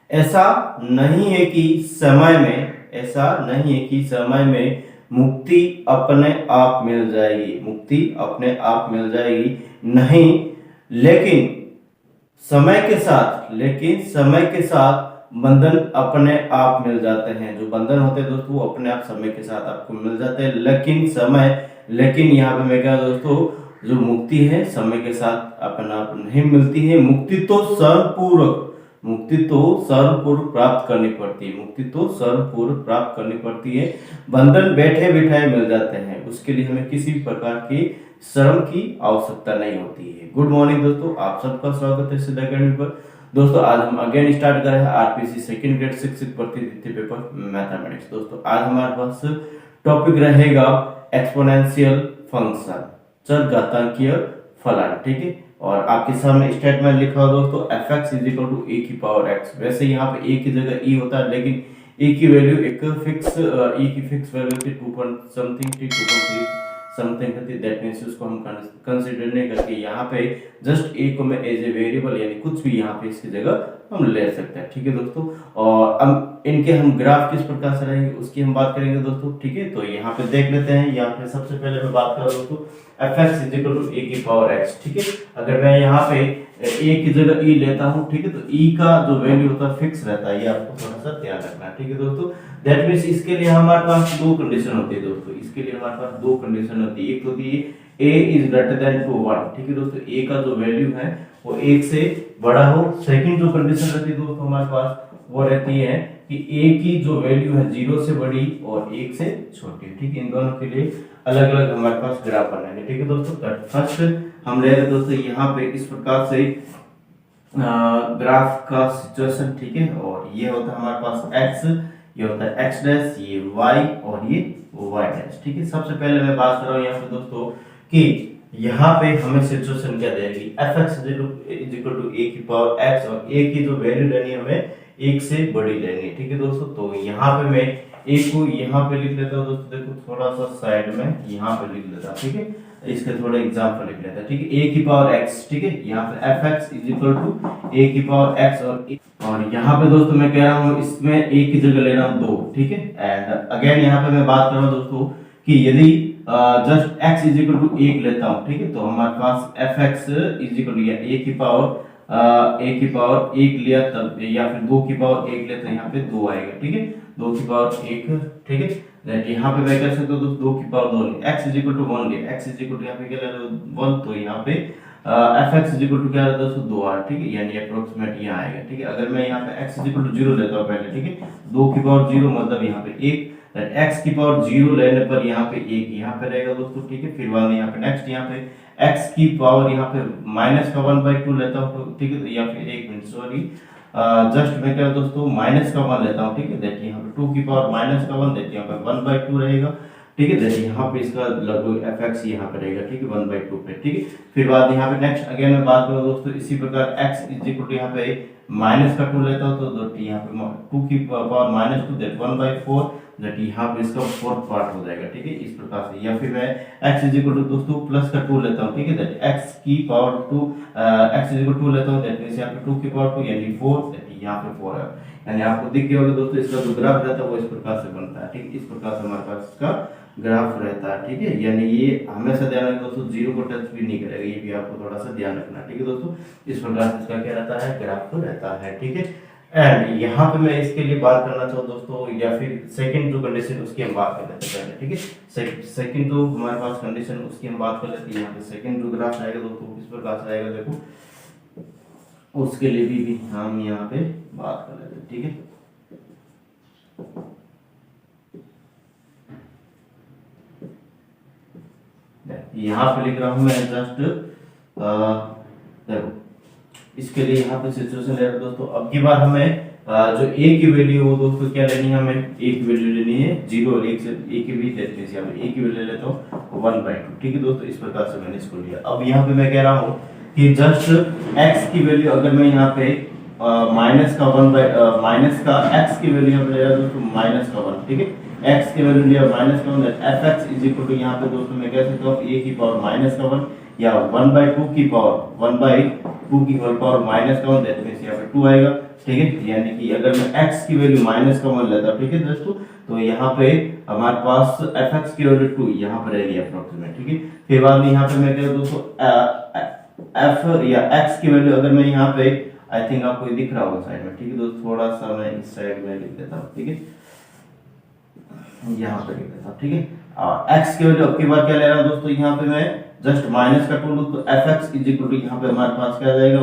ऐसा नहीं है कि समय में ऐसा नहीं है कि समय में मुक्ति अपने आप मिल जाएगी, मुक्ति अपने आप मिल जाएगी, नहीं। लेकिन समय के साथ बंधन अपने आप मिल जाते हैं। जो बंधन होते हैं दोस्तों वो अपने आप समय के साथ आपको मिल जाते हैं। लेकिन यहाँ पे मैं क्या दोस्तों, जो मुक्ति है समय के साथ अपने आप नहीं मिलती है। मुक्ति तो सर्वपूर्व प्राप्त करनी पड़ती है। बंधन बैठे बिठाए मिल जाते हैं, उसके लिए हमें किसी भी प्रकार की श्रम की आवश्यकता नहीं होती है। गुड मॉर्निंग दोस्तों, आप सबका स्वागत है सिद्धा अकेडमी पर। दोस्तों आज हम अगेन स्टार्ट कर रहे हैं आरपीसी सेकंड ग्रेड शिक्षक भर्ती द्वितीय पेपर मैथमेटिक्स। दोस्तों आज हमारे पास टॉपिक रहेगा एक्सपोनेंशियल फंक्शन, चरघातांकीय फलन, ठीक है। और आपके सामने स्टेटमेंट लिखा हो दोस्तों, fx इज इक्वल टू ए की पावर x। वैसे यहाँ पे a की जगह e होता है, लेकिन e की वैल्यू एक फिक्स वैल्यू थी 2 पॉइंट समथिंग थी, 2.3 समथिंग थी। दैट मींस उसको हम कंसीडर नहीं करके यहाँ पे जस्ट a को मैं एज ए वेरिएबल यानी कुछ भी यहाँ पे इसकी जगह हम ले सकते हैं, ठीक है दोस्तों। और अब इनके हम ग्राफ किस प्रकार से रहेंगे उसकी हम बात करेंगे दोस्तों, ठीक है। तो यहाँ पे देख लेते हैं। यहाँ पे सबसे पहले मैं बात कर रहा हूँ दोस्तों fx इज इक्वल टू ए की पावर x, ठीक है। अगर मैं यहाँ पे a की जगह e लेता हूँ, ठीक है, तो e का जो वैल्यू होता है फिक्स रहता है, ये आपको थोड़ा सा ध्यान रखना है, ठीक है दोस्तों। दैट मींस इसके लिए हमारे पास दो कंडीशन होती है दोस्तों, इसके लिए हमारे पास दो कंडीशन होती है। एक होती है a is greater than to 1, ठीक है दोस्तों, a का जो वैल्यू है वो 1 से बड़ा हो। सेकंड जो कंडीशन रहती है दोस्तों हमारे पास वो रहती है कि a की जो वैल्यू है 0 से बड़ी और 1 से छोटी, ठीक है। इन दोनों के लिए अलग अलग हमारे पास ग्राफ बनाएंगे, ठीक है दोस्तों। फर्स्ट हम ले रहे हैं दोस्तों यहाँ पे इस प्रकार से ग्राफ का सिचुएशन, ठीक है। और ये होता है हमारे पास x, ये होता है x डैश, ये y और ये y डैश, ठीक है। सबसे पहले मैं बात कर रहा हूँ यहाँ पे दोस्तों कि यहाँ पे हमें सिचुएशन क्या देगी, fx is equal to a की पावर x, और a की जो वैल्यू लेनी है हमें 1 से बड़ी लेनी है, ठीक है दोस्तों। तो यहाँ पे मैं a को यहाँ पे लिख लेता हूँ दोस्तों, देखो थोड़ा सा साइड में यहाँ पे लिख लेता हूँ, ठीक है। इसके थोड़ा एग्जांपल लिख लेता है, ठीक है। a की पावर x, ठीक है, यहाँ पे fx is equal to a की पावर x, और यहाँ पे दोस्तों मैं कह रहा हूँ इसमें a की जगह ले रहा हूँ 2, ठीक है। एंड अगेन यहाँ पे मैं बात कर रहा हूँ दोस्तों कि यदि just x is equal to 1 लेता हूँ, ठीक है, तो हमारे पास fx is equal to a की पावर 1 लिया तब, या फिर 2 की पावर 1 लिया तो यहाँ पे 2 आएगा, ठीक है, 2 की पावर 1, ठीक है। यहाँ पे मैं कह सकता हूँ 2 की पावर 2 ले, x इज इक्वल टू 1 ले, x इज इक्वल टू यहाँ पे क्या ले रहे हो 1, तो यहाँ पे fx इज इक्वल टू क्या रहता है दोस्तों 2 r, ठीक है, यानी अप्रोक्सीमेट यहाँ आएगा, ठीक है। अगर मैं यहाँ पे x इज इक्वल टू 0 लेता हूँ पहले, ठीक है, 2 की पावर 0 मतलब यहाँ पे 1, x की पावर 0 लेने पर यहाँ पे 1 यहाँ पे रहेगा दोस्तों, ठीक है। फिर बाद में यहाँ पे नेक्स्ट यहाँ पे x की पावर यहाँ पे माइनस का 1/2 लेता हूँ, ठीक है, तो या फिर 1 मिनट सॉरी, जस्ट मैं क्या दोस्तों माइनस का 1 लेता हूँ, ठीक है। देखिए यहाँ पे 2 की पावर माइनस का 1, देखिए यहाँ पे 1/2 रहेगा, ठीक है। देखिए यहाँ पे इसका लगभग fx यहाँ पे रहेगा, ठीक है, 1/2 पे, ठीक है। फिर बाद यहाँ पे नेक्स्ट अगेन मैं बात करूँ दोस्तों इसी प्रकार x इज इक्वल टू यहाँ पे माइनस का 2 लेता हूँ, तो यहाँ पे 2 की पावर -2 दैट 1/4, दैट यहाँ पे इसका 4th पार्ट हो जाएगा, ठीक है, इस प्रकार से। या फिर मैं x इज इक्वल टू दोस्तों प्लस का 2 लेता हूँ, ठीक है, दैट x की power 2 x is equal to 2 लेता हूँ, दैट मींस यहाँ पे 2 की पावर 2 यानी 4, दैट यहाँ पे 4 है। यानी आपको दिख गया होगा दोस्तों इसका जो ग्राफ रहता है वो इस प्रकार से बनता है, ठीक है, इस प्रकार से हमारे पास इसका ग्राफ रहता है, ठीक है। यानी ये हमेशा ध्यान रखना दोस्तों, 0 को टच भी नहीं करेगा, ये भी आपको थोड़ा सा ध्यान रखना, ठीक है दोस्तों। इस प्रकार से इसका क्या रहता है, ग्राफ तो रहता है, ठीक है। एंड यहाँ पे मैं इसके लिए बात करना चाहूँ दोस्तों, या फिर सेकंड जो कंडीशन उसकी हम बात कर लेते हैं पहले, ठीक है। सेकंड जो हमारे पास कंडीशन उसकी हम बात कर लेते हैं। यहाँ पे सेकंड जो ग्राफ आएगा दोस्तों किस प्रकार से आएगा देखो, उसके लिए भी हम यहाँ पे बात कर लेते हैं, ठीक है। यहाँ पे लिख रहा हूँ मैं जस्ट देखो, इसके लिए यहाँ पे सिचुएशन ले रहा हूँ दोस्तों। अब की बार हमें जो a की वैल्यू हो दोस्तों क्या लेनी है, हमें a की वैल्यू लेनी है 0 और 1 से a की भी लेते हैं, यहाँ पे a की वैल्यू लेता हूँ 1/2, ठीक है दोस्तों। इस प्रकार से मैंने इसको लिया। अब यहाँ पे मैं कह रहा हूँ कि जस्ट x की वैल्यू अगर मैं यहाँ पे माइनस का x की वैल्यू यहाँ पे ले रहा हूँ दोस्तों -1, ठीक है, x की वैल्यू लिया -1, fx इज इक्वल टू यहाँ पे दोस्तों मैं कह सकता हूँ a की पावर -1 या 1/2 की पावर 1/2 की पावर -1, दैट मींस यहाँ पे 2 आएगा। ठीक है, यानी कि अगर मैं x की वैल्यू माइनस का मान लेता हूँ, ठीक है दोस्तों, तो यहाँ पे हमारे पास fx की वैल्यू 2 यहाँ पर रहेगी अप्रोक्सीमेट, ठीक है। फिर बाद में यहाँ पे मैं क्या दोस्तों f या x की वैल्यू अगर मैं यहाँ पे, आई थिंक आपको दिख रहा होगा साइड में, ठीक है दोस्तों, थोड़ा सा मैं इस साइड में लिख देता हूँ, ठीक है, यहाँ पे लिख देता हूँ, ठीक है। और x की वैल्यू अब की बार क्या ले रहा हूँ दोस्तों, यहाँ पे मैं जस्ट माइनस का 2 लूँ तो fx इज इक्वल टू यहाँ पे हमारे पास क्या आ जाएगा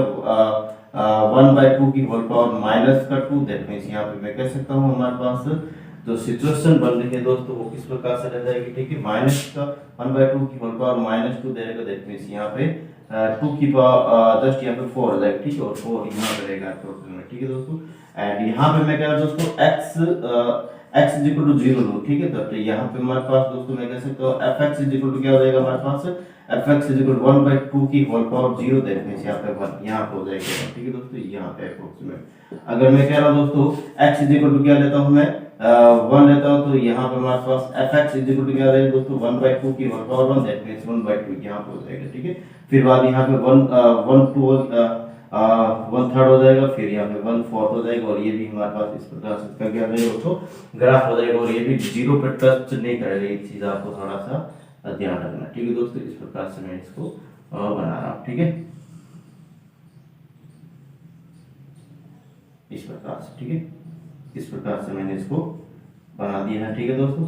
1/2 की होल पावर माइनस का 2, दैट मींस यहाँ पे मैं कह सकता हूँ हमारे पास जो सिचुएशन बन रही है दोस्तों वो किस प्रकार से रह जाएगी, ठीक है, माइनस का 1/2 की होल पावर माइनस 2 देगा, दैट मींस यहाँ पे 2 की पावर जस्ट यहाँ पे 4 हो जाएगा, ठीक है, और 4 यहाँ पे रहेगा अप्रोक्सीमेट, ठीक है दोस्तों। एंड यहाँ पे मैं कह रहा हूँ दोस्तों x इज इक्वल टू 0 लो, ठीक है, तो यहाँ पे हमारे पास दोस्तों मैं कह सकता हूँ fx इज इक्वल टू क्या हो जाएगा हमारे पास fx इज इक्वल 1/2 की होल पावर 0, दैट मींस यहाँ पे 1 यहाँ पे हो जाएगा, ठीक है दोस्तों, यहाँ पे अप्रोक्सीमेट। अगर मैं कह रहा हूँ दोस्तों x इज इक्वल टू क्या लेता हूँ मैं 1 लेता हूँ, तो यहाँ पे हमारे पास fx इज इक्वल टू क्या रहेगा दोस्तों 1/2 की होल पावर 1, दैट मींस 1/2 यहाँ पे हो जाएगा, ठीक है। फिर बाद यहाँ पे 1 थर्ड हो जाएगा, फिर यहाँ पे 1 फोर्थ हो जाएगा, और ये भी हमारे पास इस प्रकार से इसका क्या रहेगा दोस्तों ग्राफ हो जाएगा, और ये भी 0 पे टच नहीं करेगा, एक चीज आपको थोड़ा सा ध्यान रखना, ठीक है दोस्तों। इस प्रकार से मैं इसको बना रहा हूँ, ठीक है, इस प्रकार से, ठीक है, इस प्रकार से मैंने इसको बना दिया है, ठीक है दोस्तों,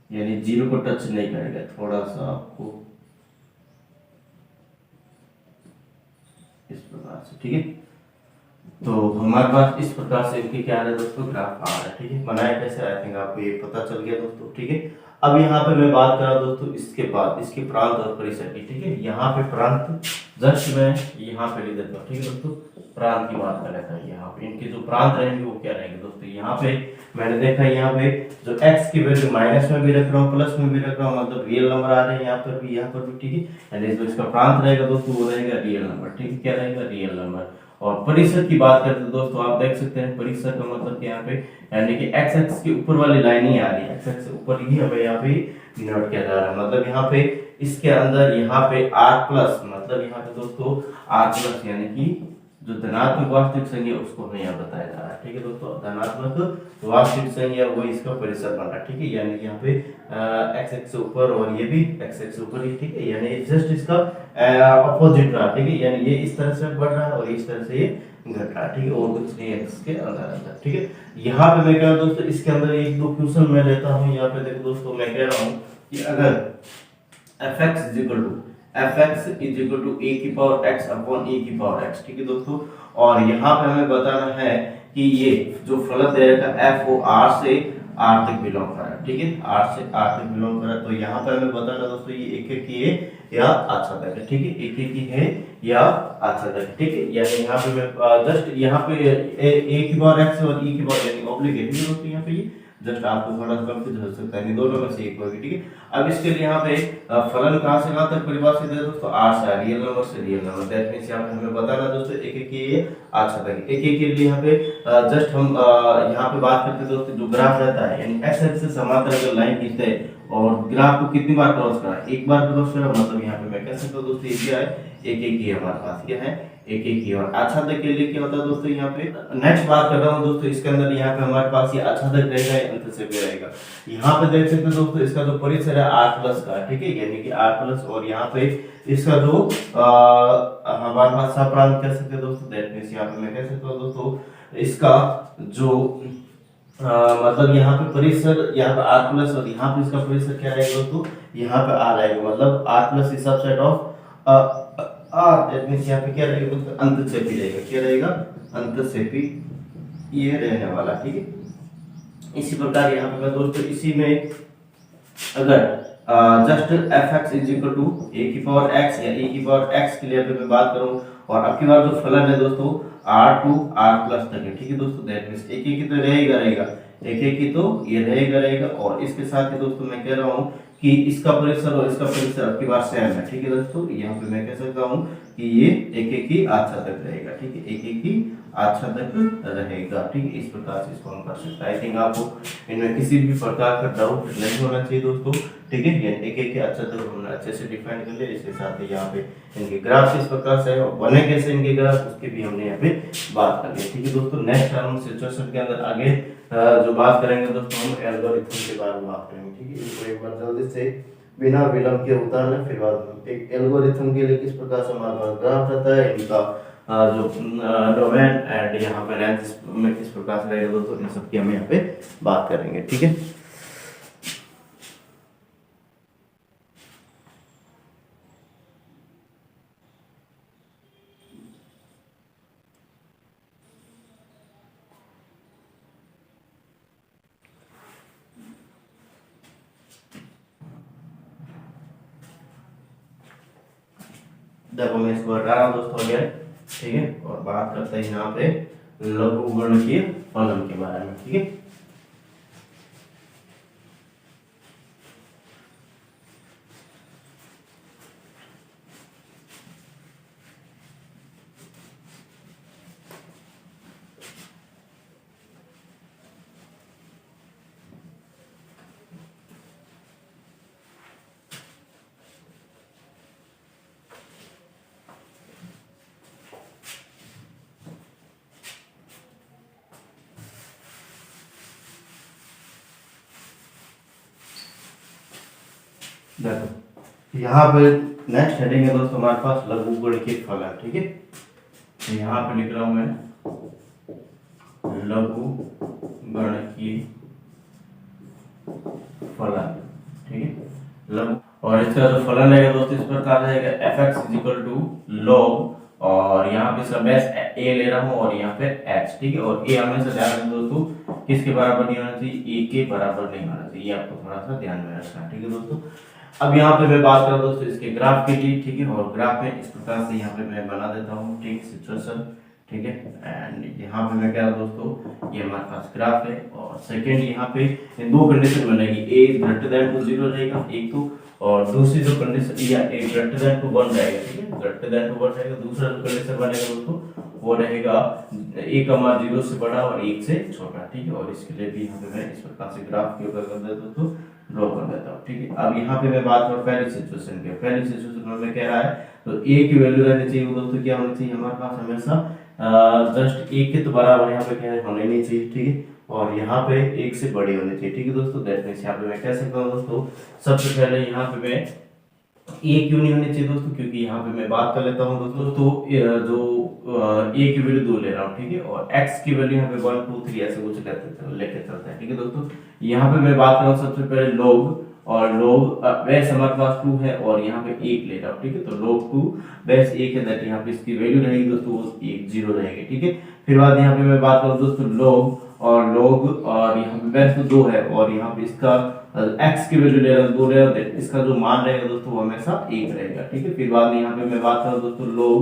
यानी 0 को टच नहीं करेगा, थोड़ा सा आपको इस प्रकार से, ठीक है। तो हमारे पास इस प्रकार से इनके क्या है दोस्तों ग्राफ आ रहा है, ठीक है, बनाया कैसे, आई थिंक आपको ये पता चल गया दोस्तों, ठीक है। अब यहाँ पे मैं बात कर रहा हूँ दोस्तों इसके बाद इसके प्रांत और परिसर की, ठीक है। यहाँ पे प्रांत जस्ट मैं यहाँ पे लिख देता हूँ, ठीक है दोस्तों, प्रांत की बात कर लेता हूँ। यहाँ पे इनके जो प्रांत रहेंगे वो क्या रहेंगे दोस्तों, यहाँ पे मैंने देखा यहाँ पे जो x की वैल्यू माइनस में भी रख रहा हूँ प्लस में भी रख रहा हूँ, मतलब रियल नंबर आ रहे हैं यहाँ पर भी ठीक है, यानी जो इसका प्रांत रहेगा दोस्तों वो रहेगा रियल नंबर, ठीक है, क्या रहेगा रियल नंबर। और परिसर की बात करते हैं दोस्तों, आप देख सकते हैं परिसर का मतलब कि यहाँ पे यानी कि x एक्सिस के ऊपर वाली लाइन ही आ रही है, x एक्सिस से ऊपर ही हमें यहाँ पे डिनोट किया जा रहा है, मतलब यहाँ पे इसके अंदर यहाँ पे r प्लस, मतलब यहाँ पे दोस्तों r प्लस यानी कि जो धनात्मक वास्तविक संख्या उसको हमें यहाँ बताया जा रहा है, ठीक है दोस्तों, धनात्मक वास्तविक संख्या वो इसका परिसर बन रहा है, ठीक है, यानी यहाँ पे x एक्सिस से ऊपर और ये भी x एक्सिस से ऊपर ही, ठीक है, यानी जस्ट इसका अपोजिट रहा, ठीक है, यानी ये इस तरह से बढ़ रहा है और इस तरह से ये घट रहा है, ठीक है, और कुछ नहीं है इसके अंदर, ठीक है। यहाँ पे मैं कह रहा हूँ दोस्तों इसके अंदर एक दो क्वेश्चन मैं लेता हूँ, यहाँ पे देखो दोस्तों मैं कह रहा हूँ कि अगर fx is equal to a की पावर x अपॉन a की पावर x, ठीक है दोस्तों, और यहाँ पे हमें बताना है कि ये जो फलन दे रखा है f वो r से r तक बिलोंग कर रहा है, ठीक है, r से r तक बिलोंग कर रहा है, तो यहाँ पे हमें बताना दोस्तों ये एक एक की है या आच्छादक है, ठीक है, एक एक की है या आच्छादक है, ठीक है, यानी यहाँ पे मैं जस्ट यहाँ पे a की पावर x और e की पावर यानी ऑब्लिक है, ठीक है दोस्तों, यहाँ पे ये जस्ट आपको थोड़ा सा कंफ्यूज हो सकता है, दोनों में से एक होगी, ठीक है। अब इसके लिए यहाँ पे फलन कहाँ से कहाँ तक परिभाषित है दोस्तों, r से रियल नंबर से रियल नंबर, दैट मींस यहाँ पे हमें बताना दोस्तों एक एक की आच्छादक है, एक एक के लिए यहाँ पे जस्ट हम यहाँ पे बात करते हैं दोस्तों जो ग्राफ रहता है यानी x एक्सिस से समांतर अगर लाइन खींचते हैं और ग्राफ को कितनी बार क्रॉस करा, एक बार क्रॉस करा, मतलब यहाँ पे मैं कह सकता हूँ दोस्तों ये क्या है एक एक ही हमारे पास क्या है एक एक ही। और आच्छादक के लिए क्या होता है दोस्तों, यहाँ पे नेक्स्ट बात कर रहा हूँ दोस्तों, इसके अंदर यहाँ पे हमारे पास ये आच्छादक रहेगा अंत से भी रहेगा। यहाँ पे देख सकते हैं दोस्तों इसका जो परिसर है r प्लस का, ठीक है, यानी कि r प्लस, और यहाँ पे इसका जो हमारे पास सप्रांत कह सकते हैं दोस्तों, दैट मींस यहाँ पे मैं कह सकता हूँ दोस्तों इसका जो मतलब यहाँ पे परिसर यहाँ पे r प्लस और यहाँ पे इसका परिसर क्या रहेगा दोस्तों, यहाँ पे r आएगा, मतलब r plus is subset of r, that means यहाँ पे क्या रहेगा दोस्तों अंतःक्षेपी रहेगा, क्या रहेगा अंतःक्षेपी ये रहने वाला, ठीक है। इसी प्रकार यहाँ पे मैं दोस्तों इसी में अगर just fx is equal to a की पावर x या a की पावर x के लिए अगर मैं बात करूँ, और अब की बार जो फलन है दोस्तों r टू r प्लस तक है, ठीक है दोस्तों, दैट मींस एक एक ही तो रहेगा एक एक ही तो ये रहेगा, और इसके साथ ही दोस्तों मैं कह रहा हूँ कि इसका परिसर और इसका परिसर अब की बार सेम है, ठीक है दोस्तों, यहाँ पे मैं कह सकता हूँ कि ये एक एक ही आच्छादक रहेगा, ठीक है, एक एक ही आच्छादक रहेगा, ठीक है, इस प्रकार से इसको हम कर सकते हैं। आई थिंक आपको इनमें किसी भी प्रकार का डाउट नहीं होना चाहिए दोस्तों, ठीक है, यानी एक एक के अच्छे तो हमने अच्छे से डिफाइन कर लिया। इसके साथ ही यहाँ पे इनके ग्राफ किस प्रकार से है और बने कैसे इनके ग्राफ, उसकी भी हमने यहाँ पे बात कर ली। ठीक है दोस्तों, नेक्स्ट हम सिचुएशन के अंदर आगे जो बात करेंगे दोस्तों, हम एल्गोरिथम के बारे में बात करेंगे। ठीक है, इसको एक बार जल्दी से बिना विलंब के उतार लें, फिर बाद एक एल्गोरिथम के लिए किस प्रकार से हमारे पास ग्राफ रहता है, इनका जो डोमेन एंड यहाँ पे लेंथ में किस प्रकार से रहेगा दोस्तों, इन सब की हम यहाँ पे बात करेंगे। ठीक है, देखो मैं इसको हटा रहा हूँ दोस्तों अगेन। ठीक है, और बात करते हैं यहाँ पे लघुगणकीय फलन के बारे में। ठीक है, देखो यहाँ पे नेक्स्ट हेडिंग है दोस्तों हमारे पास लघुगणकीय फलन। ठीक है, तो यहाँ पे लिख रहा हूँ मैं लघुगणकीय फलन। ठीक है, लघु, और इसका जो फलन रहेगा दोस्तों इस प्रकार रहेगा fx इज टू log, और यहाँ पे इसका बेस a ले रहा हूँ और यहाँ पे h। ठीक है, और a हमेशा ध्यान रखना दोस्तों किसके बराबर नहीं होना चाहिए, a के बराबर नहीं होना चाहिए, ये आपको थोड़ा सा ध्यान में रखना है। ठीक है दोस्तों, अब यहाँ पे मैं बात कर रहा हूँ दोस्तों इसके ग्राफ के लिए। ठीक है, और ग्राफ में इस प्रकार से यहाँ पे मैं बना देता हूँ। ठीक, सिचुएशन। ठीक है, एंड यहाँ पे मैं क्या दोस्तों, ये हमारे पास ग्राफ है, और सेकंड यहाँ पे इन दो कंडीशन बनेगी, a ग्रेटर देन टू 0 रहेगा एक तो, और दूसरी जो कंडीशन या a ग्रेटर देन टू 1 रहेगा। ठीक है, ग्रेटर देन टू 1 रहेगा। दूसरा जो कंडीशन बनेगा दोस्तों वो रहेगा a कमा 0 से बड़ा और 1 से छोटा। ठीक है, और इसके लिए भी यहाँ पे मैं इस प्रकार से ग्राफ के ऊपर कर देता हूँ, ड्रॉ कर देता हूँ। ठीक है, अब यहाँ पे मैं बात करूँ पहली सिचुएशन की। पहली सिचुएशन में मैं कह रहा है तो a की वैल्यू रहनी चाहिए दोस्तों, क्या होनी चाहिए हमारे पास हमेशा जस्ट 1 के तो बराबर यहाँ पे क्या होने नहीं चाहिए। ठीक है, और यहाँ पे 1 से बड़ी होनी चाहिए। ठीक है दोस्तों, दैट मींस यहाँ पे मैं कह सकता हूँ दोस्तों, सबसे पहले यहाँ पे मैं ए क्यों नहीं होनी चाहिए दोस्तों, क्योंकि यहाँ पे मैं बात कर लेता हूँ दोस्तों, तो जो ए की वैल्यू 2 ले रहा हूँ। ठीक है, और एक्स की वैल्यू यहाँ पे 1 2 3 ऐसे कुछ लेके चलता है। ठीक है दोस्तों, यहाँ पे मैं बात कर रहा हूँ सबसे पहले लॉग, और लॉग बेस हमारे पास 2 है और यहाँ पे 1 ले रहा हूँ। ठीक है, तो log 2 बेस 1 है, दैट यहाँ पे इसकी वैल्यू रहेगी दोस्तों वो 1 0 रहेगी। ठीक है, फिर बाद यहाँ पे मैं बात करूँ दोस्तों log, और यहाँ पे बेस तो 2 है और यहाँ पे इसका x की वैल्यू ले रहा हूँ 2 ले रहा हूँ, इसका जो मान रहेगा दोस्तों वो हमेशा 1 रहेगा। ठीक है, फिर बाद में यहाँ पे मैं बात करूँ दोस्तों log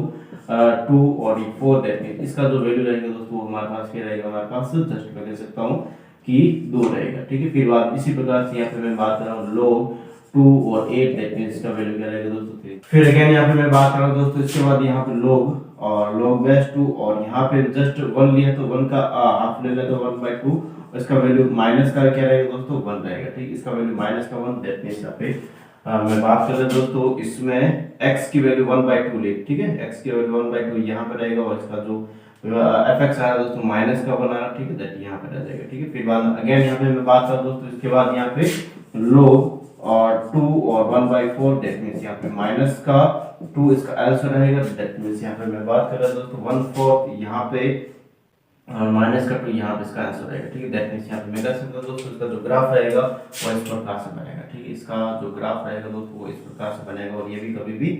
2 और ये 4, दैट मींस इसका जो वैल्यू रहेगा दोस्तों वो हमारे पास क्या रहेगा, हमारे पास जस्ट मैं कह सकता हूँ कि 2 रहेगा। ठीक है, फिर बाद इसी प्रकार से यहाँ पे मैं बात कर रहा हूँ log 2 और 8, दैट मींस इसका वैल्यू क्या रहेगा दोस्तों 3। फिर अगेन यहाँ पे मैं बात कर रहा हूँ दोस्तों इसके बाद यहाँ पे log, और log बेस 2, और यहाँ पे जस्ट 1 लिया तो 1 का हाफ ले लें तो 1/2, इसका वैल्यू माइनस का क्या रहेगा दोस्तों 1 रहेगा। ठीक, इसका वैल्यू माइनस का 1, दैट मींस यहाँ पे मैं बात कर रहा हूँ दोस्तों इसमें x की वैल्यू 1/2 ले। ठीक है, x की वैल्यू 1/2 यहाँ पे रहेगा, और इसका जो fx आया दोस्तों माइनस का बना। ठीक है, दैट यहाँ पे रह जाएगा। ठीक है, फिर बाद अगेन यहाँ पे मैं बात कर रहा हूँ दोस्तों इसके बाद यहाँ पे log और 2 और 1/4, दैट मींस यहाँ पे माइनस का 2 इसका आंसर रहेगा, दैट मींस यहाँ पे मैं बात कर रहा हूँ दोस्तों 1/4 यहाँ पे और माइनस का 2 यहाँ पे इसका आंसर रहेगा। ठीक है, दैट मींस यहाँ पे मैं कह सकता हूँ दोस्तों इसका जो ग्राफ रहेगा वो इस प्रकार से बनेगा। ठीक है, इसका जो ग्राफ रहेगा दोस्तों वो इस प्रकार से बनेगा, और ये भी कभी भी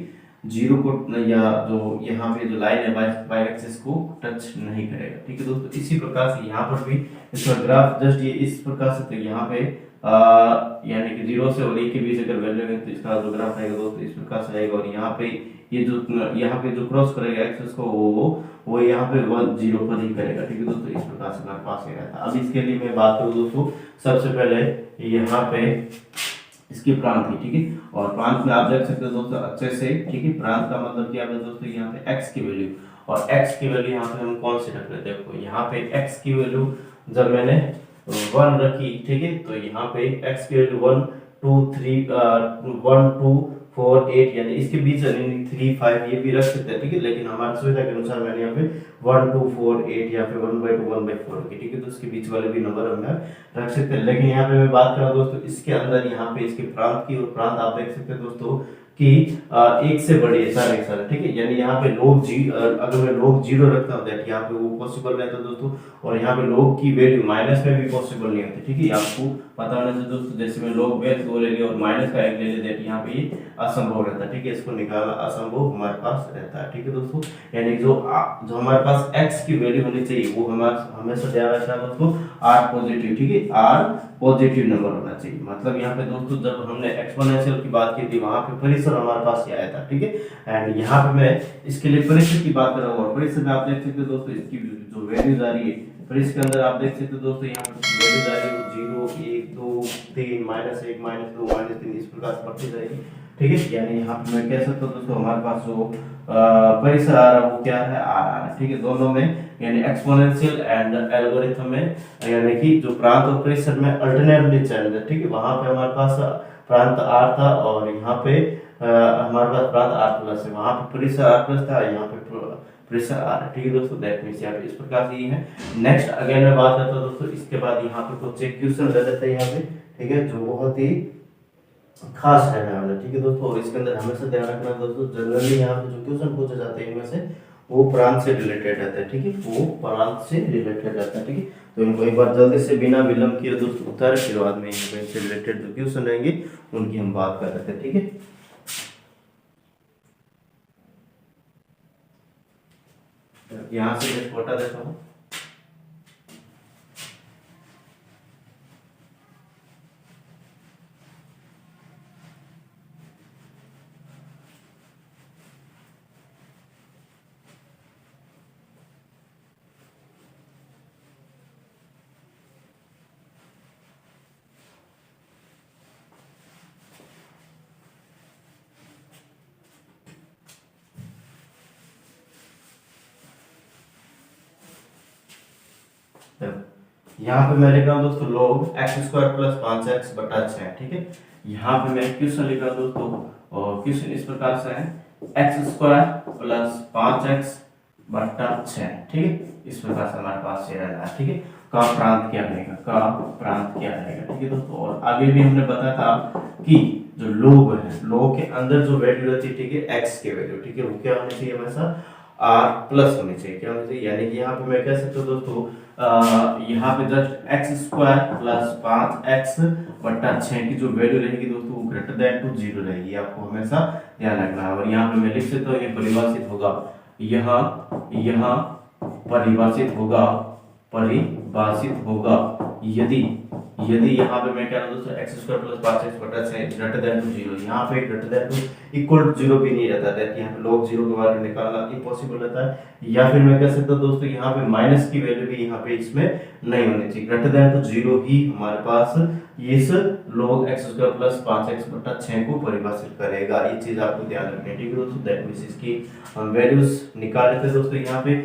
जीरो को या जो यहाँ पे जो लाइन है वाई एक्सिस को टच नहीं करेगा। ठीक है दोस्तों, इसी प्रकार से यहाँ पर भी इसका ग्राफ जस्ट ये इस प्रकार से, तो यहाँ पे यानी कि 0 से और 1 के बीच अगर वैल्यू है तो इसका जो ग्राफ रहेगा दोस्तों इस प्रकार से रहेगा, और यहाँ पे ये जो यहाँ पे जो क्रॉस करेगा एक्सिस को वो यहाँ पे 1 0 पर ही करेगा। ठीक है दोस्तों, इस प्रकार से हमारे पास ये रहता है। अब इसके लिए मैं बात करूँ दोस्तों, सबसे पहले यहाँ पे इसकी प्रांत की। ठीक है, और प्रांत में आप देख सकते हो दोस्तों अच्छे से। ठीक है, प्रांत का मतलब क्या है दोस्तों, यहाँ पे x की वैल्यू, और x की वैल्यू यहाँ पे हम कौन सी रख रहे हैं, देखो यहाँ पे x की वैल्यू जब मैंने 1 रखी। ठीक है, तो यहाँ पे x की वैल्यू 1 1 2 4 8, यानी इसके बीच 3 5 ये भी रख सकते हैं, ठीक है। लेकिन हमारी सुविधा के अनुसार मैंने यहाँ पे 1 2 4 8 या फिर 1/2 1/4 की, ठीक है। तो इसके बीच वाले भी नंबर हम रख सकते हैं। लेकिन यहाँ पे मैं बात कर रहा हूँ दोस्तों इसके अंदर, यहाँ पे इसके प्रांत की, और प्रांत आप देख सकते हैं दोस्तों कि एक से बड़ी सारे, ठीक है। यानी यहाँ पे लोग अगर मैं लोग जीरो रखता हूँ दैट यहाँ पे वो पॉसिबल रहता है दोस्तों, और यहाँ पे लोग की वैल्यू माइनस में भी पॉसिबल नहीं होती, ठीक है। आपको पता होना चाहिए दोस्तों, जैसे मैं लोग बेस 2 ले लिया और माइनस का 1 ले लिया दैट यहाँ पे असंभव रहता है, ठीक है। इसको निकालना असंभव हमारे पास रहता है, ठीक है दोस्तों। यानी जो हमारे पास x की वैल्यू होनी चाहिए वो हमारा हमेशा ध्यान रखना है दोस्तों, r पॉजिटिव, ठीक है, r पॉजिटिव नंबर होना चाहिए। मतलब यहाँ पे दोस्तों जब हमने एक्सपोनेंशियल की बात की थी वहां पे परिसर हमारे पास ये आया था, ठीक है। एंड यहाँ पे मैं इसके लिए परिसर की बात कर रहा हूँ, और परिसर में आप देख सकते हो दोस्तों इसकी जो वैल्यूज आ रही है परिसर के अंदर, आप देख सकते हो दोस्तों यहाँ पे वैल्यूज आ रही है 0 1 2 3 -1 -2 -3 इस प्रकार से बढ़ती जाएगी, ठीक है। यानी यहाँ पे मैं कह सकता हूँ दोस्तों हमारे पास जो परिसर आ रहा है वो क्या है, आ रहा है, ठीक है। दोनों में यानी एक्सपोनेंशियल एंड एल्गोरिथम में, यानी कि जो प्रांत और परिसर में अल्टरनेटली चल है, ठीक है। वहां पे हमारे पास प्रांत r था और यहाँ पे हमारे पास प्रांत r+ है, वहां पे परिसर r+ था, यहाँ पे परिसर r है, ठीक है दोस्तों। दैट मींस यहाँ पे इस प्रकार से ये है। नेक्स्ट अगेन मैं बात करता हूँ दोस्तों, इसके बाद यहाँ पे कुछ एक क्वेश्चन दे देते हैं यहाँ पे, ठीक है, जो बहुत ही खास है, ठीक है दोस्तों। और इसके अंदर हमेशा ध्यान रखना दोस्तों, जनरली यहाँ पे जो क्वेश्चन पूछे जाते हैं इनमें से वो प्रांत से रिलेटेड रहता है, ठीक है, वो प्रांत से रिलेटेड रहता है, ठीक है। तो इनको एक बार जल्दी से बिना विलंब किए दोस्तों उतारे, फिर बाद में इनसे रिलेटेड जो क्वेश्चन रहेंगे उनकी हम बात कर रहे थे, ठीक है। यहाँ से फोटा देता हूँ। यहाँ पे मैं लिख रहा हूँ दोस्तों log x² + 5x बटा 6, ठीक है। यहाँ पे मैं क्वेश्चन लिख रहा हूँ दोस्तों, और क्वेश्चन इस प्रकार से है x² + 5x बटा 6, ठीक है। इस प्रकार से हमारे पास ये रहना है, ठीक है। का प्रांत क्या रहेगा, का प्रांत क्या रहेगा, ठीक है दोस्तों। और आगे भी हमने बताया था कि जो लोग है, लोग के अंदर जो वैल्यू रहती है, ठीक है, x के वैल्यू, ठीक है, वो क्या होनी चाहिए हमेशा r+ होनी चाहिए, क्या होनी चाहिए। यानी कि यहाँ पे मैं कह सकता हूँ दोस्तों यहाँ पे जस्ट x² + 5x बटा 6 की जो वैल्यू रहेगी दोस्तों वो ग्रेटर देन टू 0 रहेगी, आपको हमेशा ध्यान रखना है। और यहाँ पे मैं लिख सकता हूँ ये परिभाषित होगा, यहाँ परिभाषित होगा यदि यहाँ पे मैं कह रहा हूँ दोस्तों x² + 5x बटा 6 ग्रेटर देन टू 0, यहाँ पे greater than to equal to 0 भी नहीं रहता है, यहाँ पे log 0 के बारे में निकालना इम्पॉसिबल रहता है। या फिर मैं कह सकता हूँ दोस्तों यहाँ पे माइनस की वैल्यू भी यहाँ पे इसमें नहीं होनी चाहिए, ग्रेटर देन टू 0 ही हमारे पास इस log x² + 5x बटा 6 को परिभाषित करेगा। ये चीज आपको ध्यान रखनी है, ठीक है दोस्तों। दैट मींस इसकी हम वैल्यूज निकाल लेते हैं दोस्तों। यहाँ पे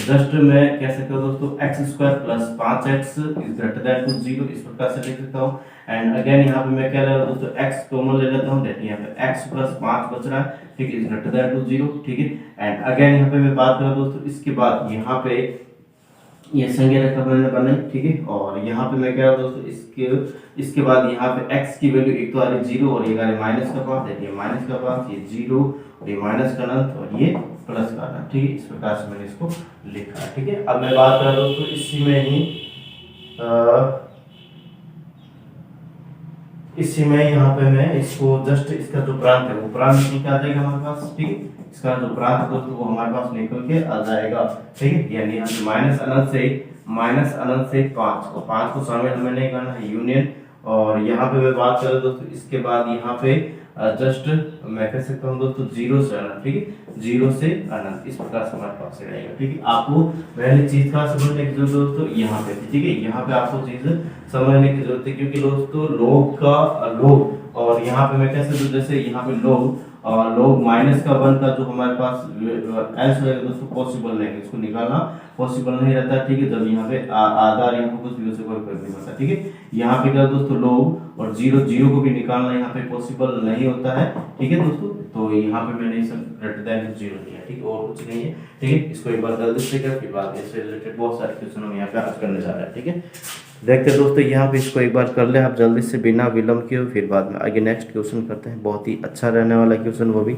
जस्ट मैं कह सकता हूँ दोस्तों x² + 5x is greater than to 0, इस प्रकार से लिख सकता हूँ। एंड अगेन यहाँ पे मैं कह रहा हूँ दोस्तों x कॉमन ले लेता हूँ, दैट यहाँ पे x + 5 बच रहा है, ठीक है, इज ग्रेटर देन टू 0, ठीक है। एंड अगेन यहाँ पे मैं बात कर रहा हूँ दोस्तों, इसके बाद यहाँ पे ये संज्ञा रेखा मैंने बनाई, ठीक है। और यहाँ पे मैं कह रहा हूँ दोस्तों इसके बाद यहाँ पे x की वैल्यू एक तो आ रही 0 और एक आ रही माइनस का पास, देखिए माइनस का पास, ये 0 और ये माइनस का अनंत और ये प्लस का अनंत, ठीक है। इस प्रकार से मैंने इसको लिखा है, ठीक है। अब मैं बात कर रहा हूँ दोस्तों इसी में यहाँ पे मैं इसको जस्ट इसका जो प्रांत है वो प्रांत निकल के आ जाएगा हमारे पास, ठीक है। इसका जो प्रांत है दोस्तों वो हमारे पास निकल के आ जाएगा, ठीक है। यानी यहाँ पे माइनस अनंत से 5 और 5 को शामिल हमें नहीं करना है, यूनियन। और यहाँ पे मैं बात करूँ दोस्तों इसके बाद यहाँ पे जस्ट मैं कह सकता हूँ दोस्तों 0 से अनंत, ठीक है, 0 से अनंत, इस प्रकार से हमारे पास रहेगा, ठीक है। आपको पहले चीज का समझने की जरूरत दोस्तों यहाँ पे, ठीक है, यहाँ पे आपको चीज समझने की जरूरत है, क्योंकि दोस्तों लोग और यहाँ पे मैं कह सकता हूँ जैसे यहाँ पे लोग log माइनस का 1 का जो हमारे पास आंसर है दोस्तों पॉसिबल नहीं है, इसको निकालना पॉसिबल नहीं रहता है। ठीक है, जब यहाँ पे आधार यहाँ पे कुछ भी से कोई फर्क नहीं पड़ता। ठीक है, यहाँ पे क्या दोस्तों log और जीरो जीरो को भी निकालना यहाँ पे पॉसिबल नहीं होता है। ठीक है दोस्तों, तो यहाँ पे मैंने इसे ग्रेटर देन जीरो लिया। ठीक है, और कुछ नहीं है। ठीक है, इसको एक बार जल्दी से कर, फिर बाद में इससे रिलेटेड बहुत सारे क्वेश्चन हम यहाँ पे आज करने जा रहे हैं। ठीक है, देखते हैं दोस्तों, यहाँ पे इसको एक बार कर ले आप जल्दी से बिना विलंब किए, फिर बाद में आगे नेक्स्ट क्वेश्चन करते हैं। बहुत ही अच्छा रहने वाला क्वेश्चन वो भी।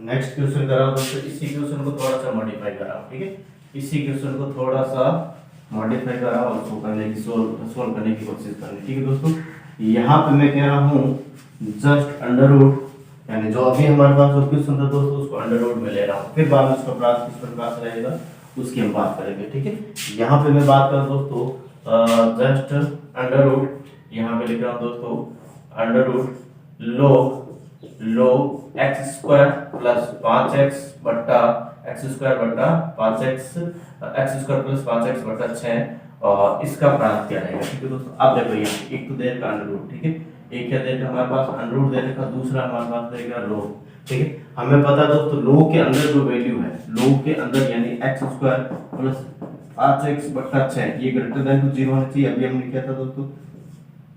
नेक्स्ट क्वेश्चन कर रहा हूँ दोस्तों, इसी क्वेश्चन को थोड़ा सा मॉडिफाई कर रहा हूँ। ठीक है, इसी क्वेश्चन को थोड़ा सा मॉडिफाई कर रहा हूँ और उसको करने की सोल्व करने की कोशिश करनी। ठीक है दोस्तों, यहाँ पे मैं कह रहा हूँ जस्ट अंडर रूट, यानी जो अभी हमारे पास जो क्वेश्चन था दोस्तों उसको अंडर रूट में ले रहा हूँ, फिर बाद में उसका प्राप्त किस प्रकार से रहेगा उसकी हम बात करेंगे। ठीक है, यहाँ पे मैं बात कर रहा हूँ दोस्तों जस्ट अंडर रूट, यहाँ पे लिख रहा हूँ दोस्तों under root log x square plus 5x बट्टा x स्क्वायर बट्टा 5x x square plus 5x बट्टा 6 और इसका प्रांत क्या रहेगा। ठीक है दोस्तों, अब देखो यहाँ एक तो दे रखा अंडर रूट। ठीक है, एक क्या दे रखा हमारे पास अंडर रूट दे रखा, दूसरा हमारे पास देगा log। ठीक है, हमें पता दोस्तों log के अंदर जो वैल्यू है, log के अंदर यानी x स्क्वायर प्लस 5x बट्टा 6 ये ग्रेटर देन टू 0 होना चाहिए। अभी हमने क्या था दोस्तों,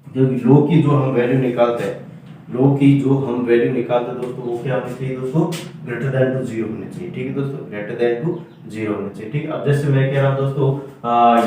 क्योंकि log की जो हम वैल्यू निकालते हैं, log की जो हम वैल्यू निकालते हैं दोस्तों वो क्या होनी चाहिए दोस्तों, ग्रेटर देन टू 0 होनी चाहिए। ठीक है दोस्तों, ग्रेटर देन टू 0 होनी चाहिए। ठीक है, अब जैसे मैं कह रहा हूं दोस्तों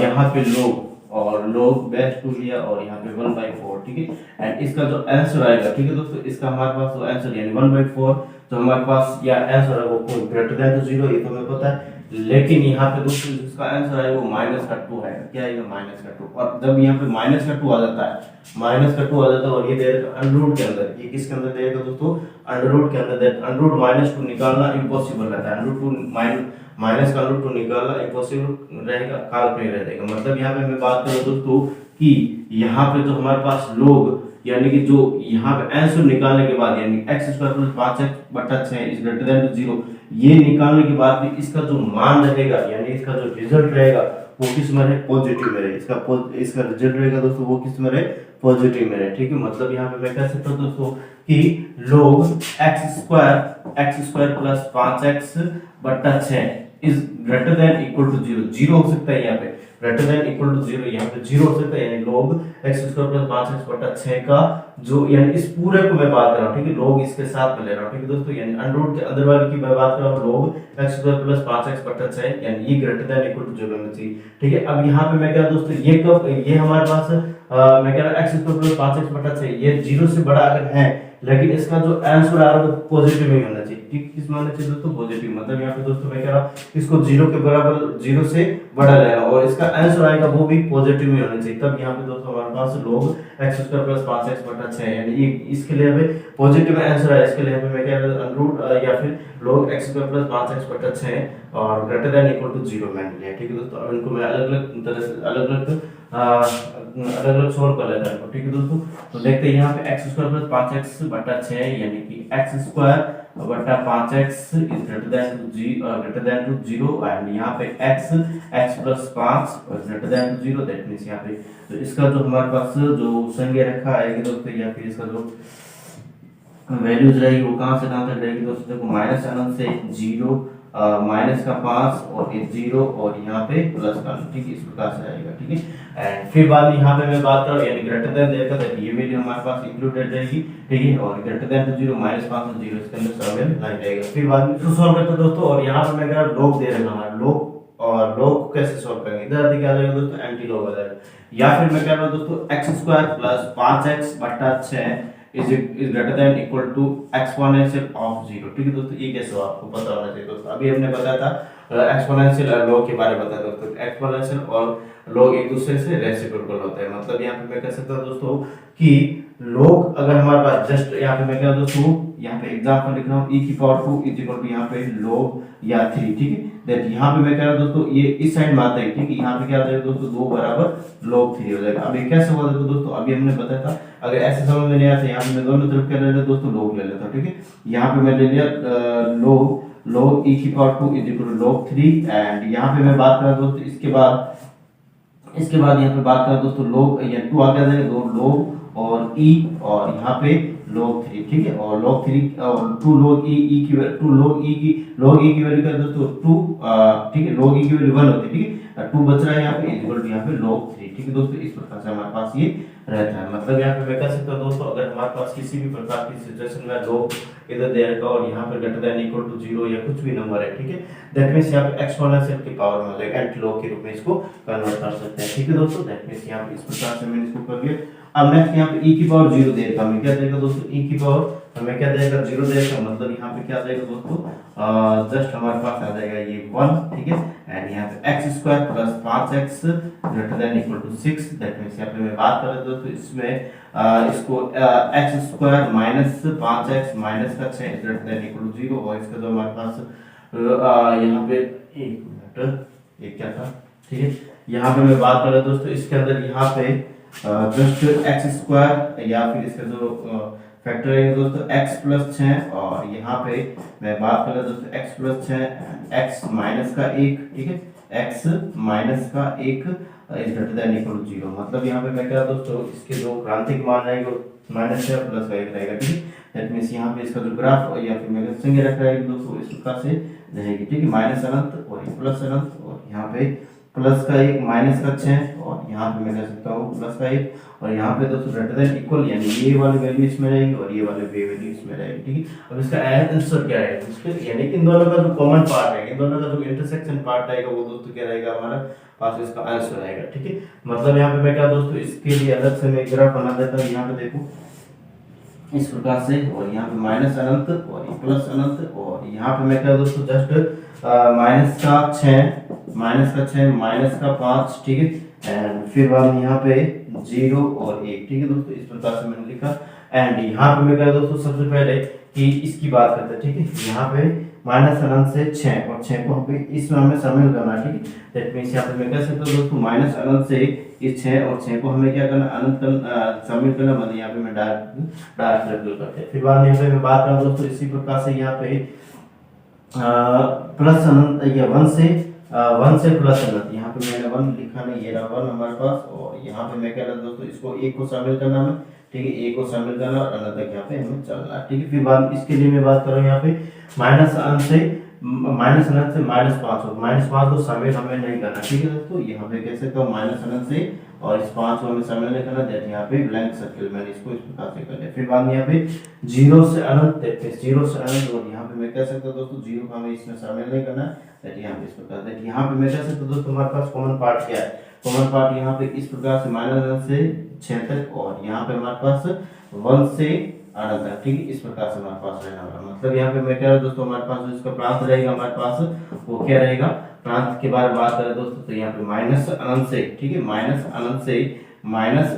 यहाँ पे log और log बेस 2 लिया और यहाँ पे 1/4। ठीक है, एंड इसका जो आंसर आएगा, ठीक है दोस्तों, इसका हमारे पास जो आंसर यानी 1/4 जो हमारे पास या आंसर है वो ग्रेटर देन टू 0, ये तो हमें पता है। लेकिन यहाँ पे दोस्तों जिसका आंसर है वो -2 है। क्या आएगा, -2। और जब यहाँ पे -2 आ जाता है, -2 आ जाता है और ये दे अंडर रूट के अंदर, ये किसके अंदर देगा दोस्तों, अंडर रूट के अंदर। अंडर रूट -2 निकालना इम्पॉसिबल रहता है, अंडर रूट माइनस का अंडर रूट निकालना इम्पॉसिबल रहेगा, काल्पनिक रहेगा। मतलब यहाँ पे मैं बात करूँ दोस्तों कि यहाँ पे जो हमारे पास log यानी कि जो यहाँ पे आंसर निकालने के बाद यानी x स्क्वायर प्लस 5x बटा 6 इज ग्रेटर देन टू 0, ये निकालने के बाद भी इसका जो मान रहेगा यानी इसका जो रिजल्ट रहेगा वो किस में है, पॉजिटिव में रहे। इसका रिजल्ट रहेगा दोस्तों वो किस में रहे, पॉजिटिव में रहे। ठीक है, मतलब यहाँ पे मैं कह सकता हूँ दोस्तों कि log x square plus 5x बटा 6 is greater than equal to 0। 0 हो सकता है यहाँ पे, ग्रेटर देन इक्वल टू 0 यहाँ पे 0 हो सकता है, यानी log x square plus 5x बटा 6 का जो यानी इस पूरे को मैं बात कर रहा हूँ। ठीक है, log इसके साथ में ले रहा हूँ। ठीक है दोस्तों, यानी अंडर रूट के अंदर वाले की मैं बात कर रहा हूँ log x square plus 5x बटा 6 यानी ये ग्रेटर देन इक्वल टू 0 होना चाहिए। ठीक है, अब यहाँ पे मैं क्या दोस्तों ये कब ये हमारे पास मैं कह रहा हूँ x स्क्वायर प्लस 5x बटा 6 ये 0 से बड़ा अगर है, लेकिन इसका जो आंसर आ रहा है वो पॉजिटिव में होना चाहिए। ठीक, किस में होना चाहिए दोस्तों, पॉजिटिव। मतलब यहाँ पे दोस्तों मैं कह रहा हूँ इसको 0 के बराबर 0 से बड़ा लेना और इसका आंसर आएगा वो भी पॉजिटिव में होना चाहिए। तब यहाँ पे दोस्तों हमारे पास log x square plus 5x बटा 6 यानी ये इसके लिए हमें पॉजिटिव आंसर है। इसके लिए हमें मैं कह रहा हूँ रूट या फिर log x square plus 5x बटा 6 और ग्रेटर देन इक्वल टू 0 मैंने लिया। ठीक है दोस्तों, अब इनको मैं अलग-अलग तरह से अलग-अलग सोल्व कर लेता हूं। ठीक है दोस्तों, तो देखते हैं यहाँ पे x स्क्वायर प्लस 5x बटा 6 यानी कि x स्क्वायर बटा 5x is greater than to 0 and यहाँ पे x plus 5 greater than to 0 that means यहाँ पे तो इसका जो हमारे पास जो संज्ञा रेखा आएगी दोस्तों या फिर इसका जो वैल्यूज रहेगी वो कहां से कहां तक रहेगी दोस्तों, देखो माइनस अनंत से 0 माइनस का 5 और ये 0 और यहाँ पे प्लस का। ठीक है, इस प्रकार से आएगा। ठीक है, एंड फिर बाद में यहाँ पे मैं बात करूँ यानी ग्रेटर देन देखा था ये वैल्यू हमारे पास इंक्लूडेड रहेगी। ठीक है, और ग्रेटर देन टू 0 माइनस 5 और 0 इसके अंदर शामिल नहीं रहेगा। फिर बाद में सॉल्व करते हैं दोस्तों और यहाँ पे मैं कह रहा हूँ log दे रहा हूँ हमारा log और log को कैसे सॉल्व करेंगे, इधर देखिए आ जाएगा दोस्तों एंटी log आ जाएगा या फिर मैं कह रहा हूँ दोस्तों x स्क्वायर प्लस 5x बटा 6 is greater than equal to exponential of 0। ठीक है दोस्तों, ये कैसे हो आपको पता होना चाहिए दोस्तों। अभी हमने बताया था एक्सपोनेंशियल और log के बारे में बताया दोस्तों। एक्सपोनेंशियल और log एक दूसरे से रेसिप्रोकल होते हैं। मतलब यहाँ पे मैं कह सकता हूँ दोस्तों कि log अगर हमारे पास जस्ट यहाँ पे मैं क्या दोस्तों यहाँ पे एग्जांपल लिख रहा हूँ e की पावर 2 इज इक्वल टू यहाँ पे log या 3। ठीक है, दैट यहाँ पे मैं कह रहा हूँ दोस्तों ये इस साइड में आता है। ठीक है, यहाँ पे क्या आ जाएगा दोस्तों 2 बराबर log 3 हो जाएगा। अब ये कैसे हुआ देखो दोस्तों, अभी हमने बताया था अगर ऐसे समझ में नहीं आता यहाँ पे मैं दोनों तरफ क्या ले लेता दोस्तों log ले लेता। ठीक है, यहाँ पे मैं ले लिया log log e की power 2 is equal to log 3 and यहाँ पे मैं बात कर रहा दोस्तों इसके बाद यहाँ पे बात करें दोस्तों log या 2 आ गया दो log और e और यहाँ पे log 3 ठीक है और log 3 और 2 log e की 2 log e की वैल्यू क्या है दोस्तों 2 ठीक है log e की वैल्यू 1 होती है ठीक है 2 बच रहा है यहाँ पे इक्वल टू यहाँ पे log 3 ठीक है दोस्तों इस प्रकार से हमारे पास ये रहता है मतलब यहाँ पे मैं कह सकता हूँ दोस्तों अगर हमारे पास किसी भी प्रकार की सिचुएशन में log इधर देयर का और यहाँ पे ग्रेटर देन इक्वल टू 0 या कुछ भी नंबर है ठीक है दैट मींस यहाँ पे एक्सपोनेंशियल की पावर में लाइक एंटी लॉग के रूप में इसको कन्वर्ट कर सकते हैं ठीक है दोस्तों दैट मींस यहाँ पे इस प्रकार से मैंने इसको कर लिया अब नेक्स्ट यहाँ पे e की पावर 0 देगा हमें क्या देगा दोस्तों e की पावर हमें क्या देगा 0 देगा मतलब यहाँ पे क्या देगा दोस्तों जस्ट हमारे पास आ जाएगा ये 1 ठीक है एंड यहाँ पे x² plus 5x greater than equal to 6 that means यहाँ पे मैं बात कर रहा हूं दोस्तों इसमें इसको x² माइनस 5x माइनस का 6 ग्रेटर देन इक्वल टू 0 और इसका जो हमारे पास यहाँ पे एक मिनट ये क्या था ठीक है यहाँ पे मैं बात कर रहा हूं दोस्तों इसके अंदर यहाँ पे जस्ट x² या फिर इसका जो फैक्टर है दोस्तों x प्लस 6 और यहाँ पे मैं बात कर रहा हूं दोस्तों x प्लस 6 x माइनस का 1 ठीक है x माइनस का 1 is greater than equal to 0 मतलब यहाँ पे मैं क्या दोस्तों इसके जो क्रांतिक मान रहेगा माइनस 6 प्लस का 1 रहेगा ठीक है दैट मींस यहाँ पे इसका जो ग्राफ या फिर मैं संख्या रख रहा है दोस्तों इस प्रकार से रहेगी ठीक है माइनस अनंत और प्लस अनंत और यहाँ पे प्लस का 1 माइनस का 6 और यहाँ पे मैं कह सकता हूँ प्लस का 1 और यहाँ पे दोस्तों ग्रेटर देन इक्वल यानी ये वाली वैल्यू इसमें रहेगी और ये वाली वैल्यू इसमें रहेगी ठीक है अब इसका आंसर क्या है इसके यानी कि इन दोनों का जो कॉमन पार्ट है इन दोनों का जो इंटरसेक्शन पार्ट रहेगा वो दोस्तों क्या रहेगा हमारा पास इसका आंसर रहेगा ठीक है मतलब यहाँ पे मैं क्या दोस्तों इसके लिए अलग से मैं ग्राफ बना देता हूँ यहाँ पे देखो इस प्रकार से और यहाँ पे माइनस अनंत और प्लस अनंत और यहाँ पे मैं क्या दोस्तों जस्ट माइनस का 6 माइनस का 5 ठीक है एंड फिर हम यहाँ पे 0 और 1 ठीक है दोस्तों इस प्रकार से मैंने लिखा एंड यहाँ पे मैं क्या दोस्तों सबसे पहले कि इसकी बात करते हैं ठीक है यहाँ पे माइनस अनंत से 6 और 6 को हमें इसमें हमें शामिल करना ठीक है दैट मींस यहाँ पे मैं कह सकता हूँ दोस्तों माइनस अनंत से इस 6 और 6 को हमें क्या करना अनंत शामिल करना मतलब यहाँ पे मैं डायरेक्ट सर्कल करते हैं फिर बाद यहाँ पे मैं बात करूँ दोस्तों इसी प्रकार से यहाँ पे प्लस अनंत या 1 से प्लस अनंत यहाँ पे मैंने 1 लिखा नहीं ये रहा 1 हमारे पास और यहाँ पे मैं कह रहा दोस्तों इसको 1 को शामिल करना है ठीक है 1 को शामिल करना और अनंत तक यहाँ पे हमें चलना ठीक है फिर बाद इसके लिए मैं बात कर रहा हूँ यहाँ पे माइनस अनंत से -5 को शामिल हमें नहीं करना ठीक है दोस्तों यहाँ पे कह सकता हूँ माइनस अनंत से और इस 5 को हमें शामिल नहीं करना दैट यहाँ पे ब्लैंक सर्किल मैंने इसको इस प्रकार से कर लिया फिर बाद में यहाँ पे 0 से अनंत और यहाँ पे मैं कह सकता हूँ दोस्तों 0 को हमें इसमें शामिल नहीं करना दैट यहाँ पे इस प्रकार दैट यहाँ पे मैं कह सकता हूँ दोस्तों हमारे पास कॉमन पार्ट क्या है कॉमन पार्ट यहाँ पे इस प्रकार से माइनस अनंत से 6 तक और यहाँ पे हमारे पास 1 से अनंत तक ठीक है इस प्रकार से हमारे पास रहना होगा मतलब यहाँ पे मैं कह रहा हूँ दोस्तों हमारे पास जो इसका प्रांत रहेगा हमारे पास वो क्या रहेगा प्रांत के बारे में बात करें दोस्तों तो यहाँ पे माइनस अनंत से ठीक है माइनस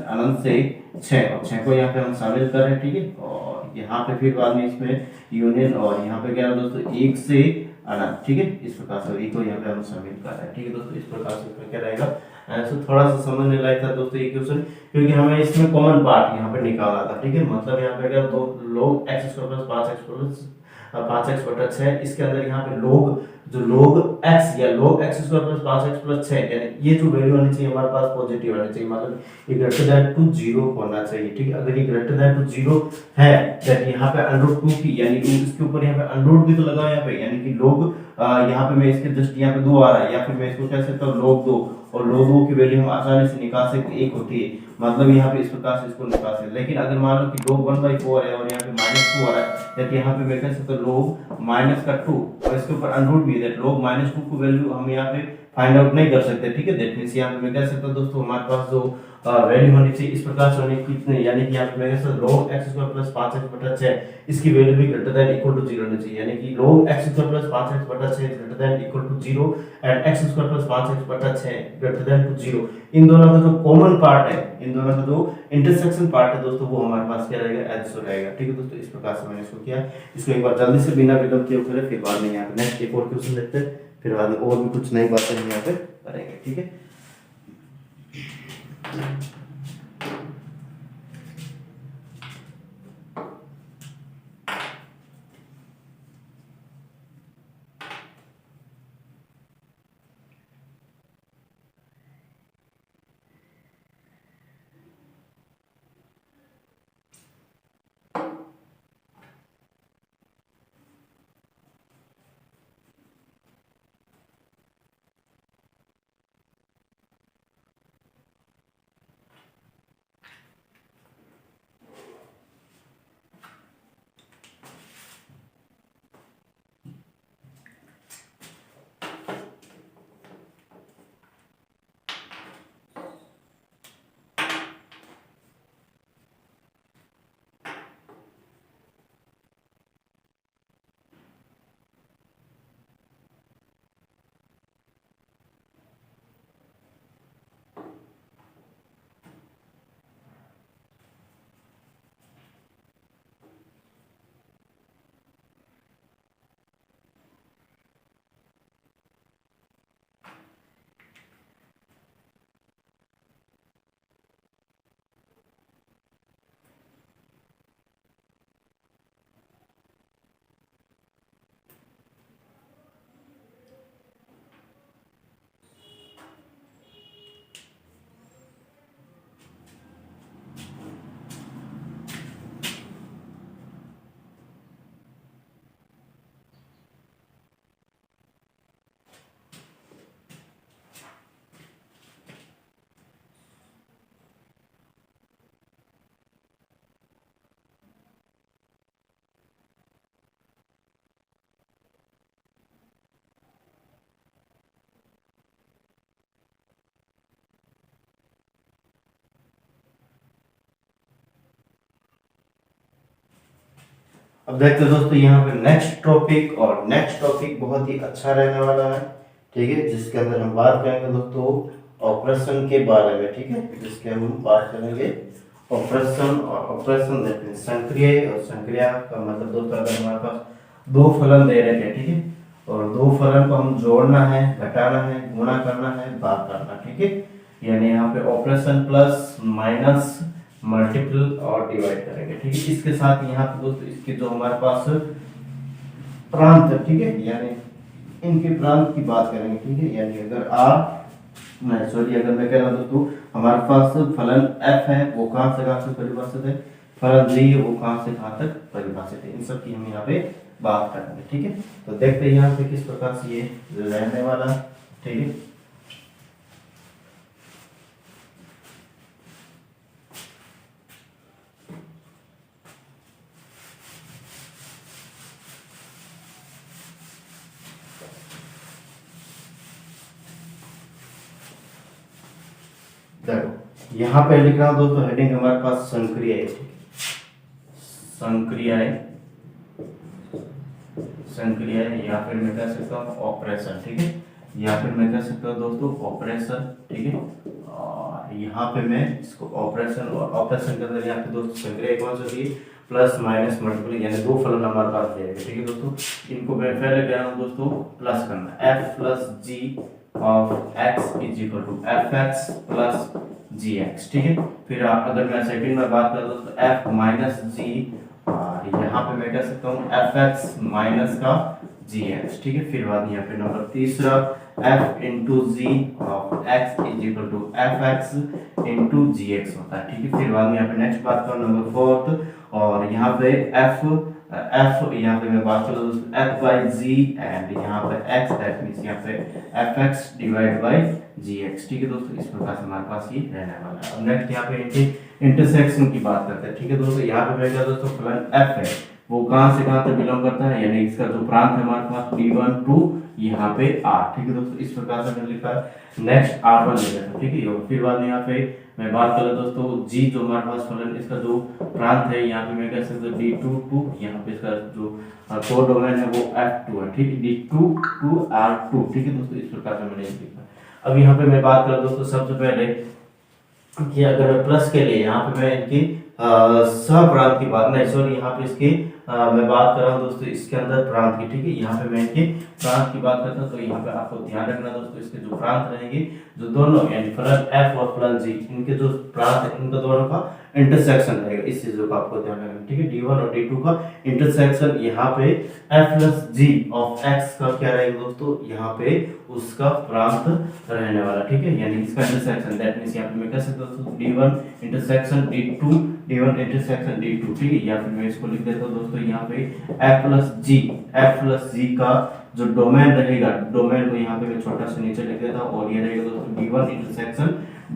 अनंत से 6 और 6 को यहाँ पे हम शामिल कर रहे हैं ठीक है और यहाँ पे फिर बाद में इसमें यूनियन और यहाँ पे क्या है दोस्तों 1 से अनंत ठीक है इस प्रकार से एक को यहाँ पे हम शामिल कर रहे हैं ठीक है दोस्तों इस प्रकार से क्या रहेगा आंसर थोड़ा सा समझने लायक था दोस्तों ये क्वेश्चन क्योंकि हमें इसमें कॉमन पार्ट यहाँ पे निकालना था ठीक है मतलब यहाँ पे अगर दो log x² प्लस 5x बटा 6 इसके अंदर यहाँ पे log x या log x² plus 5x plus 6 यानी ये जो वैल्यू होनी चाहिए हमारे पास पॉजिटिव होनी चाहिए मतलब ये ग्रेटर देन टू 0 होना चाहिए ठीक है अगर ये ग्रेटर देन टू 0 है दैट यहाँ पे √2 की यानी कि इसके ऊपर यहाँ पे √ भी तो लगा यहाँ पे यानी कि log यहाँ पे मैं इसके जस्ट यहाँ पे 2 आ रहा है या फिर मैं इसको कह सकता हूँ log 2 और log 2 की वैल्यू हम आसानी से निकाल सकते 1 होती है मतलब यहाँ पे इस प्रकार से इसको निकाल सकते लेकिन अगर मान लो कि log 1/4 है और यहाँ पे -2 आ रहा है या यहाँ पे मैं कह सकता हूँ log माइनस का 2 और इसके ऊपर √ भी है log -2 की वैल्यू हम यहाँ पे फाइंड आउट नहीं कर सकते ठीक है दैट मींस यहाँ पे मैं कह सकता हूँ दोस्तों हमारे पास जो वैल्यू होनी चाहिए इस प्रकार से होनी कितने यानी कि यहाँ पे मैं कह सकता हूँ log x² प्लस 5x बटा 6 इसकी वैल्यू भी ग्रेटर देन इक्वल टू 0 होनी चाहिए यानी कि log x² प्लस 5x बटा 6 greater than equal to 0 and x² plus 5x बटा 6 ग्रेटर देन टू 0 इन दोनों का जो कॉमन पार्ट है इन दोनों का जो इंटरसेक्शन पार्ट है दोस्तों वो हमारे पास क्या रहेगा आंसर रहेगा ठीक है दोस्तों इस प्रकार से मैंने इसको किया इसको एक बार जल्दी से बिना विलंब किए करें फिर बाद में यहाँ पे नेक्स्ट एक और क्वेश्चन देखते हैं फिर बाद में और भी कुछ नई बातें हम यहाँ पे करेंगे ठीक है। अब देखते हैं दोस्तों यहाँ पे नेक्स्ट टॉपिक, और नेक्स्ट टॉपिक बहुत ही अच्छा रहने वाला है, ठीक है, जिसके अंदर हम बात करेंगे दोस्तों ऑपरेशन के बारे में, ठीक है, जिसके हम बात करेंगे ऑपरेशन, और ऑपरेशन देखते हैं संक्रिय, और संक्रिया का मतलब दोस्तों अगर हमारे पास दो फलन दे रहे थे, ठीक है, और दो फलन को हम जोड़ना है, घटाना है, गुणा करना है, भाग करना, ठीक है, यानी यहाँ पे ऑपरेशन प्लस माइनस मल्टीपल और डिवाइड करेंगे, ठीक है। इसके साथ यहाँ पे दोस्तों इसके जो हमारे पास प्रांत है, ठीक है, यानी इनके प्रांत की बात करेंगे, ठीक है, यानी अगर अगर मैं कह रहा हूँ दोस्तों हमारे पास फलन f है, वो कहाँ से कहाँ तक परिभाषित है, फलन g है, वो कहाँ से कहाँ तक परिभाषित है, इन सब की हम यहाँ पे बात करेंगे, ठीक है। तो देखते हैं यहाँ पे किस प्रकार से ये रहने वाला, ठीक है। देखो यहाँ पे लिख रहा हूँ दोस्तों, हेडिंग हमारे पास संक्रिया है, ठीक है, संक्रिया है, संक्रिया है, या फिर मैं कह सकता हूँ ऑपरेशन, ठीक है, या फिर मैं कह सकता हूँ दोस्तों ऑपरेशन, ठीक है। और यहाँ पे मैं इसको ऑपरेशन, और ऑपरेशन के अंदर यहाँ पे दोस्तों संक्रिया कौन सी होती है, प्लस माइनस मल्टीपल, यानी दो फलन हमारे पास दिए गए, ठीक है दोस्तों। इनको मैं पहले कह रहा हूँ दोस्तों प्लस करना, f plus G of x is equal to F X plus G X, ठीक है। फिर अगर मैं सेकंड में बात करूँ दोस्तों f माइनस जी, और यहाँ पे मैं कह सकता हूँ एफ एक्स माइनस का जी एक्स, ठीक है। फिर बाद यहाँ पे नंबर तीसरा f into G of x is equal to F X into G X होता है, ठीक है। फिर बाद में यहाँ पे नेक्स्ट बात करूँ नंबर फोर्थ, और यहाँ पे f यहाँ पे मैं बात करूँ f बाई जी, एंड यहाँ पे x, दैट मीन्स यहाँ पे F X divide by G X, ठीक है दोस्तों। इस प्रकार से हमारे पास ये रहने वाला है। अब नेक्स्ट यहाँ पे इंटरसेक्शन की बात करते हैं, ठीक है दोस्तों। यहाँ पे मैं क्या दोस्तों फलन f है, वो कहाँ से कहाँ तक बिलोंग करता है, यानी इसका जो प्रांत है हमारे पास d1 टू यहाँ पे r, ठीक है दोस्तों। इस प्रकार से मैंने लिखा है। नेक्स्ट r1 ले लेते हैं, ठीक है। फिर बाद में यहाँ पे मैं बात करूँ दोस्तों g जो हमारे पास फलन, इसका जो प्रांत है यहाँ पे मैं कह सकता हूँ d2 टू, यहाँ पे इसका जो कोड डोमेन है वो f2 है, ठीक है, d2 टू r2, ठीक है दोस्तों। इस प्रकार से मैंने लिखा। अब यहाँ पे मैं बात करूँ दोस्तों सबसे पहले कि अगर प्लस के लिए यहाँ पे मैं इनकी सह प्रांत की बात, नहीं सॉरी, यहाँ पे इसकी मैं बात कर रहा हूँ दोस्तों इसके अंदर प्रांत की, ठीक है। यहाँ पे मैं इनके प्रांत की बात करता हूँ, तो यहाँ पे आपको ध्यान रखना दोस्तों, इसके जो प्रांत रहेंगे, जो दोनों यानी फलन f और फलन g, इनके जो प्रांत है, इनका दोनों का इंटरसेक्शन रहेगा। इस चीजों का आपको ध्यान रखना, ठीक है। d1 और d2 का इंटरसेक्शन, यहाँ पे f plus G of x का क्या रहेगा दोस्तों, यहाँ पे उसका प्रांत रहने वाला, ठीक है, यानी इसका इंटरसेक्शन, दैट मींस यहाँ पे मैं कह सकता हूँ d1 intersection d2, d1 intersection d2, ठीक है। या फिर मैं इसको लिख देता हूँ दोस्तों यहाँ पे f प्लस जी का जो डोमेन रहेगा, डोमेन को यहाँ पे मैं छोटा सा नीचे लिख देता हूँ, और ये रहेगा दोस्तों d1 इंटरसेक्शन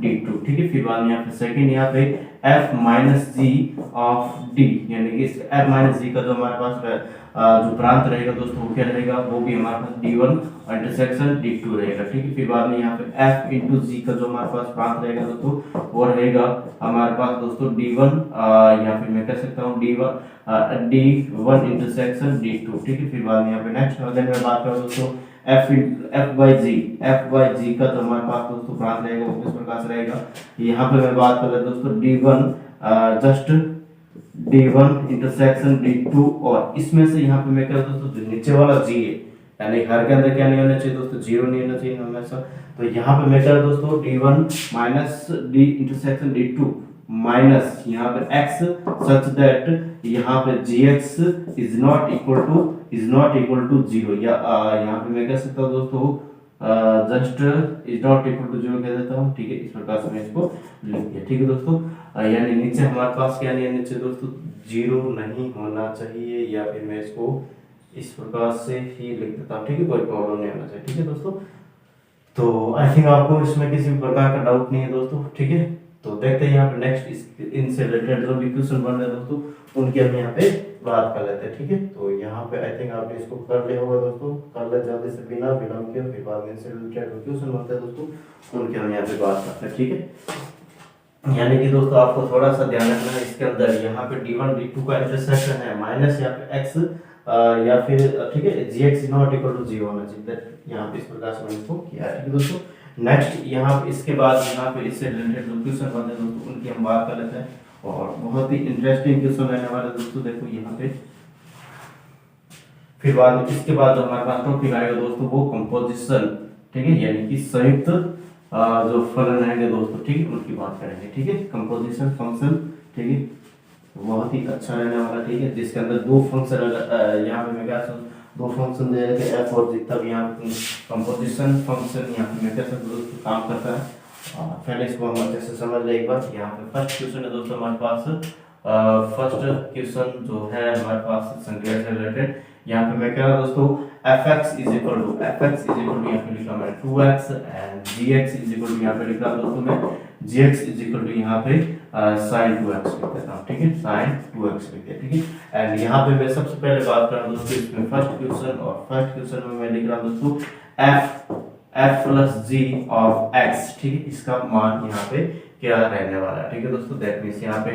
d2, ठीक है। फिर बाद में यहाँ पे सेकंड यहाँ पे f minus G of d, यानी कि इस f माइनस जी का जो हमारे पास जो प्रांत रहेगा दोस्तों वो क्या रहेगा, वो भी हमारे पास d1 इंटरसेक्शन d2 रहेगा, ठीक है। फिर बाद में यहाँ पे f इंटू जी का जो हमारे पास प्रांत रहेगा दोस्तों वो रहेगा हमारे पास दोस्तों d1, या फिर मैं कह सकता हूँ d1 इंटरसेक्शन d2, ठीक है। फिर बाद में यहाँ पे नेक्स्ट अगर मैं बात करूँ दोस्तों f बाई जी का जो हमारे पास दोस्तों प्रांत रहेगा वो किस प्रकार से रहेगा, यहाँ पे मैं बात कर रहा हूँ दोस्तों d1 इंटरसेक्शन d2, और इसमें से यहाँ पे मैं कह रहा हूँ दोस्तों जो नीचे वाला g है, यानी घर के अंदर क्या नहीं होना चाहिए दोस्तों, जीरो नहीं होना चाहिए हमेशा। तो यहाँ पे मैं कह रहा हूँ दोस्तों d1 minus d intersection d2 minus यहाँ पे x सच दैट यहाँ पे gx is not equal to zero, या यहाँ पे मैं कह सकता हूँ दोस्तों just is not equal to zero कह देता हूँ, ठीक है। इस प्रकार से मैं इसको लिख दिया, ठीक है दोस्तों। यानी नीचे हमारे पास क्या नहीं है, नीचे दोस्तों जीरो नहीं होना चाहिए, या फिर मैं इसको इस प्रकार से ही लिख देता हूँ, ठीक है, कोई प्रॉब्लम नहीं होना चाहिए, ठीक है दोस्तों। तो आई थिंक आपको इसमें किसी भी प्रकार का डाउट नहीं है दोस्तों, ठीक है। तो देखते हैं यहाँ पे नेक्स्ट इनसे रिलेटेड जो भी क्वेश्चन बन रहे हैं दोस्तों उनकी हम यहाँ पे बात कर लेते हैं, ठीक है। तो यहाँ पे आई थिंक आपने इसको कर लिया होगा दोस्तों, कर ले जल्दी से बिना विलंब के, फिर बाद में इनसे रिलेटेड क्वेश्चन बनते हैं दोस्तों उनकी हम यहाँ पे बात करते हैं, ठीक है। यानी कि दोस्तों आपको थोड़ा सा ध्यान रखना है इसके अंदर, यहाँ पे D1 D2 का इंटरसेक्शन है माइनस यहाँ पे x या फिर ठीक है gx नॉट इक्वल टू 0 होना चाहिए, यहाँ पे इस प्रकार से मैंने इसको किया है। ठीक है दोस्तों, नेक्स्ट यहाँ पे इसके बाद यहाँ पे इससे रिलेटेड जो क्वेश्चन बनते हैं दोस्तों उनकी हम बात कर लेते हैं, और बहुत ही इंटरेस्टिंग क्वेश्चन रहने वाले दोस्तों। देखो यहाँ पे फिर बाद इसके बाद जो हमारे पास टॉपिक आएगा दोस्तों वो कंपोजिशन, ठीक है, यानी कि संयुक्त जो फलन रहेंगे दोस्तों, ठीक है, उनकी बात करेंगे। ठीक है, कंपोजिशन फंक्शन, ठीक है, बहुत ही अच्छा रहने वाला। ठीक है, जिसके अंदर दो फंक्शन यहाँ पे मैं क्या दो फंक्शन दे रखे एफ और जी, तब यहाँ पे कंपोजिशन फंक्शन यहाँ पे मैं क्या दोस्तों काम करता है। पहले इसको हम अच्छे से समझ ले एक बार। यहाँ पे फर्स्ट क्वेश्चन है दोस्तों हमारे पास, फर्स्ट क्वेश्चन जो है हमारे पास संख्या से रिलेटेड। यहाँ पे मैं कह रहा दोस्तों fx इज इक्वल टू यहाँ पे लिखा मैंने 2x and gx is equal to यहाँ पे लिखा दोस्तों मैं gx इज इक्वल टू यहाँ पे sin 2x लिख देता हूँ। ठीक है, sin 2x लिख दिया। ठीक है, एंड यहाँ पे मैं सबसे पहले बात कर रहा हूँ दोस्तों इसमें फर्स्ट क्वेश्चन, और फर्स्ट क्वेश्चन में मैं लिख रहा हूँ दोस्तों f plus G of x। ठीक है, इसका मान यहाँ पे क्या रहने वाला है। ठीक है दोस्तों, दैट मींस यहाँ पे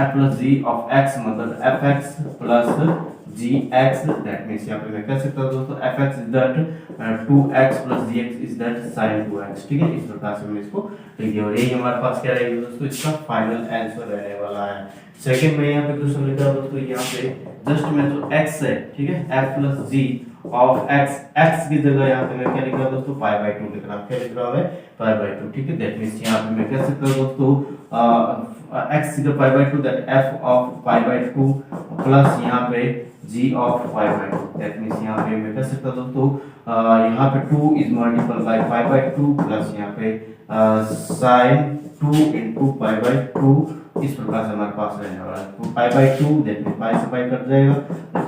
f plus G of x मतलब fx plus gx, that means यहाँ पे मैं कह सकता हूँ दोस्तों fx is that 2x plus gx is that sin 2x। ठीक है, इस प्रकार से मैं इसको लिख दिया, और यही हमारे पास क्या रहेगा दोस्तों इसका फाइनल आंसर रहने वाला है। सेकंड में यहाँ पे क्वेश्चन लिखा है दोस्तों, यहाँ पे जस्ट में जो x है, ठीक है, f plus G of x की जगह यहाँ पे मैं क्या लिख रहा हूँ दोस्तों पाई बाय 2 लिख रहा हूँ। क्या लिख रहा हूँ पाई बाय 2। ठीक है, दैट मींस यहाँ पे मैं कह सकता हूँ दोस्तों x की जगह pi by 2 that f of pi by 2 plus यहाँ पे g of pi by 2, that means यहाँ पे मैं कह सकता हूँ दोस्तों यहाँ पे 2 is multiple by pi by 2 plus यहाँ पे sin 2 into पाई बाय 2, इस प्रकार से हमारे पास रहने वाला है। तो पाई बाय 2 दैट मींस पाई से पाई कट जाएगा, तो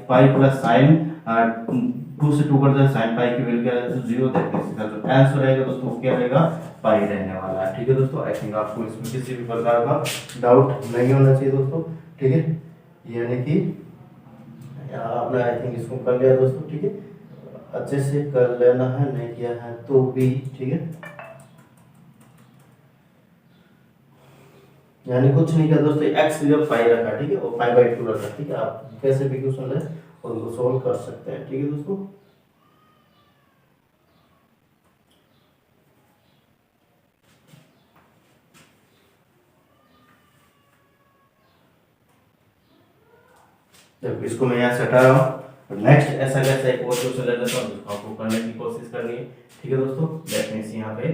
पाई प्लस sin 2 से 2 कट जाएगा, sin पाई की वैल्यू क्या रहेगा 0, दैट मींस इसका जो आंसर रहेगा दोस्तों वो क्या रहेगा पाई रहने वाला है। ठीक है दोस्तों, आई थिंक आपको इसमें किसी भी प्रकार का डाउट नहीं होना चाहिए दोस्तों। ठीक है, यानी कि आपने आई थिंक इसको कर लिया दोस्तों। ठीक है, अच्छे से कर लेना है, नहीं किया है तो भी। ठीक है, यानी कुछ नहीं किया दोस्तों, x जब पाई रखा, ठीक है, और पाई बाय 2 रखा। ठीक है, आप कैसे भी क्वेश्चन है और उनको सॉल्व कर सकते हैं। ठीक है दोस्तों, जब इसको मैं यहाँ से हटा रहा हूँ, नेक्स्ट ऐसा कैसा एक और क्वेश्चन ले लेता हूँ जिसको आपको करने की कोशिश करनी है। ठीक है दोस्तों, दैट मींस यहाँ पे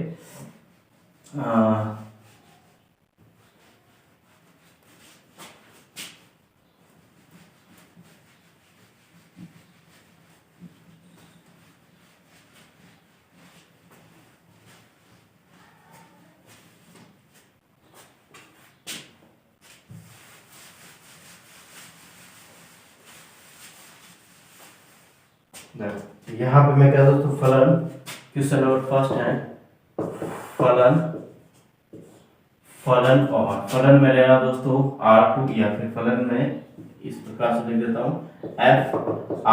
यहाँ पे मैं क्या दोस्तों फलन, क्वेश्चन नंबर फर्स्ट है फलन, और फलन में ले रहा दोस्तों R2, या फिर फलन में इस प्रकार से लिख देता हूँ f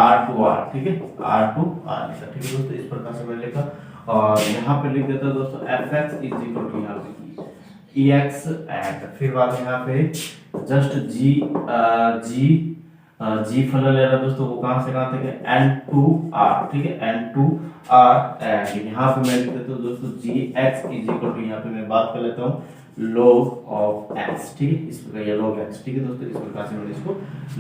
R2R। ठीक है, R2R लिखा। ठीक है दोस्तों, इस प्रकार से मैं लिखा, और यहाँ पे लिख देता दोस्तों fx इज इक्वल टू यहाँ पे ex, एंड फिर बाद यहाँ पे जस्ट जी फलन ले रहा दोस्तों, वो कहाँ से कहाँ तक है n2r। ठीक है, n2r, एंड यहाँ पे मैं लिख देता हूँ दोस्तों gx इज इक्वल टू यहाँ पे मैं बात कर लेता हूँ log ऑफ x। ठीक है, इस प्रकार ये log x। ठीक है दोस्तों, इस प्रकार से मैंने इसको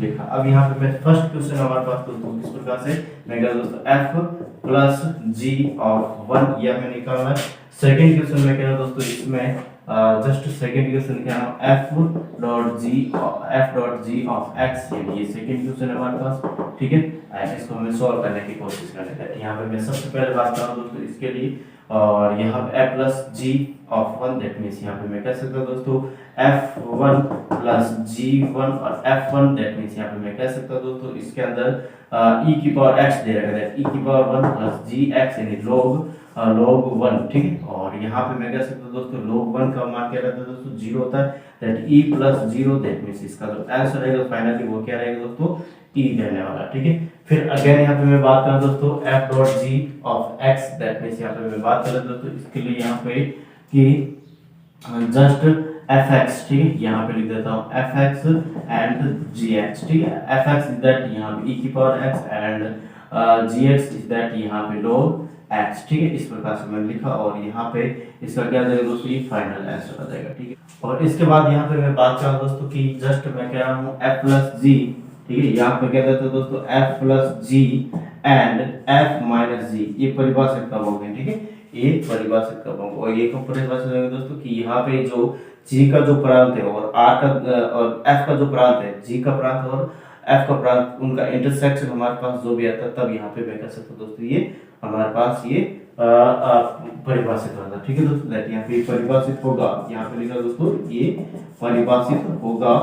लिखा। अब यहाँ पे मैं फर्स्ट क्वेश्चन हमारे पास दोस्तों इस प्रकार से मैं कह दोस्तों f प्लस g ऑफ 1 यह मैं निकालना है। सेकंड क्वेश्चन में कह रहा दोस्तों इसमें जस्ट सेकंड क्वेश्चन क्या है f dot g of x, यानी ये सेकंड क्वेश्चन है हमारे पास। ठीक है, इसको हमें सॉल्व करने की कोशिश करते हैं। यहाँ पे मैं सबसे पहले बात कर रहा हूँ दोस्तों इसके लिए, और यहाँ पे f plus g of 1, that means यहाँ पे मैं कह सकता हूँ दोस्तों f1 प्लस g1 और f1, दैट मींस यहाँ पे मैं कह सकता हूँ दोस्तों इसके अंदर e की पावर x दे रखा है, e की पावर 1 प्लस gx यानी log 1। ठीक है, और यहाँ पे मैं कह सकता हूँ दोस्तों log 1 का मान क्या रहता है दोस्तों 0 होता है, that e plus 0, that means इसका जो आंसर रहेगा फाइनली वो क्या रहेगा दोस्तों e रहने वाला। ठीक है, फिर अगेन यहाँ पे मैं बात करूँ दोस्तों f dot g of x, that means यहाँ पे मैं बात कर दोस्तों इसके लिए यहाँ पे कि जस्ट एफ एक्स, ठीक है, यहाँ पे लिख देता हूँ F X and G X, ठीक है। एफ एक्स इज दैट यहाँ पे ई की power X and G X is that यहाँ पे log एक्स, ठीक है। इस प्रकार से मैंने लिखा और यहाँ पे इसका क्या जाएगा दोस्तों, ये फाइनल आंसर आ जाएगा, ठीक है। और इसके बाद यहाँ पे मैं बात कर रहा हूँ दोस्तों कि जस्ट मैं कह रहा हूँ एफ प्लस जी, ठीक है। यहाँ पे क्या देते हैं दोस्तों F plus G and F minus G, ये परिभाषित कब होंगे, ठीक है, ये परिभाषित कब होंगे। और ये कब परिभाषित होंगे दोस्तों कि यहाँ पे जो जी का जो प्रांत है और आर का और एफ का जो प्रांत है, जी का प्रांत और एफ का प्रांत, उनका इंटरसेक्शन हमारे पास जो भी आता है, तब यहाँ पे मैं कह सकता हूँ दोस्तों ये हमारे पास ये परिभाषित होगा, ठीक है दोस्तों। दैट यहाँ पे परिभाषित होगा, यहाँ पे लिखा दोस्तों ये परिभाषित होगा,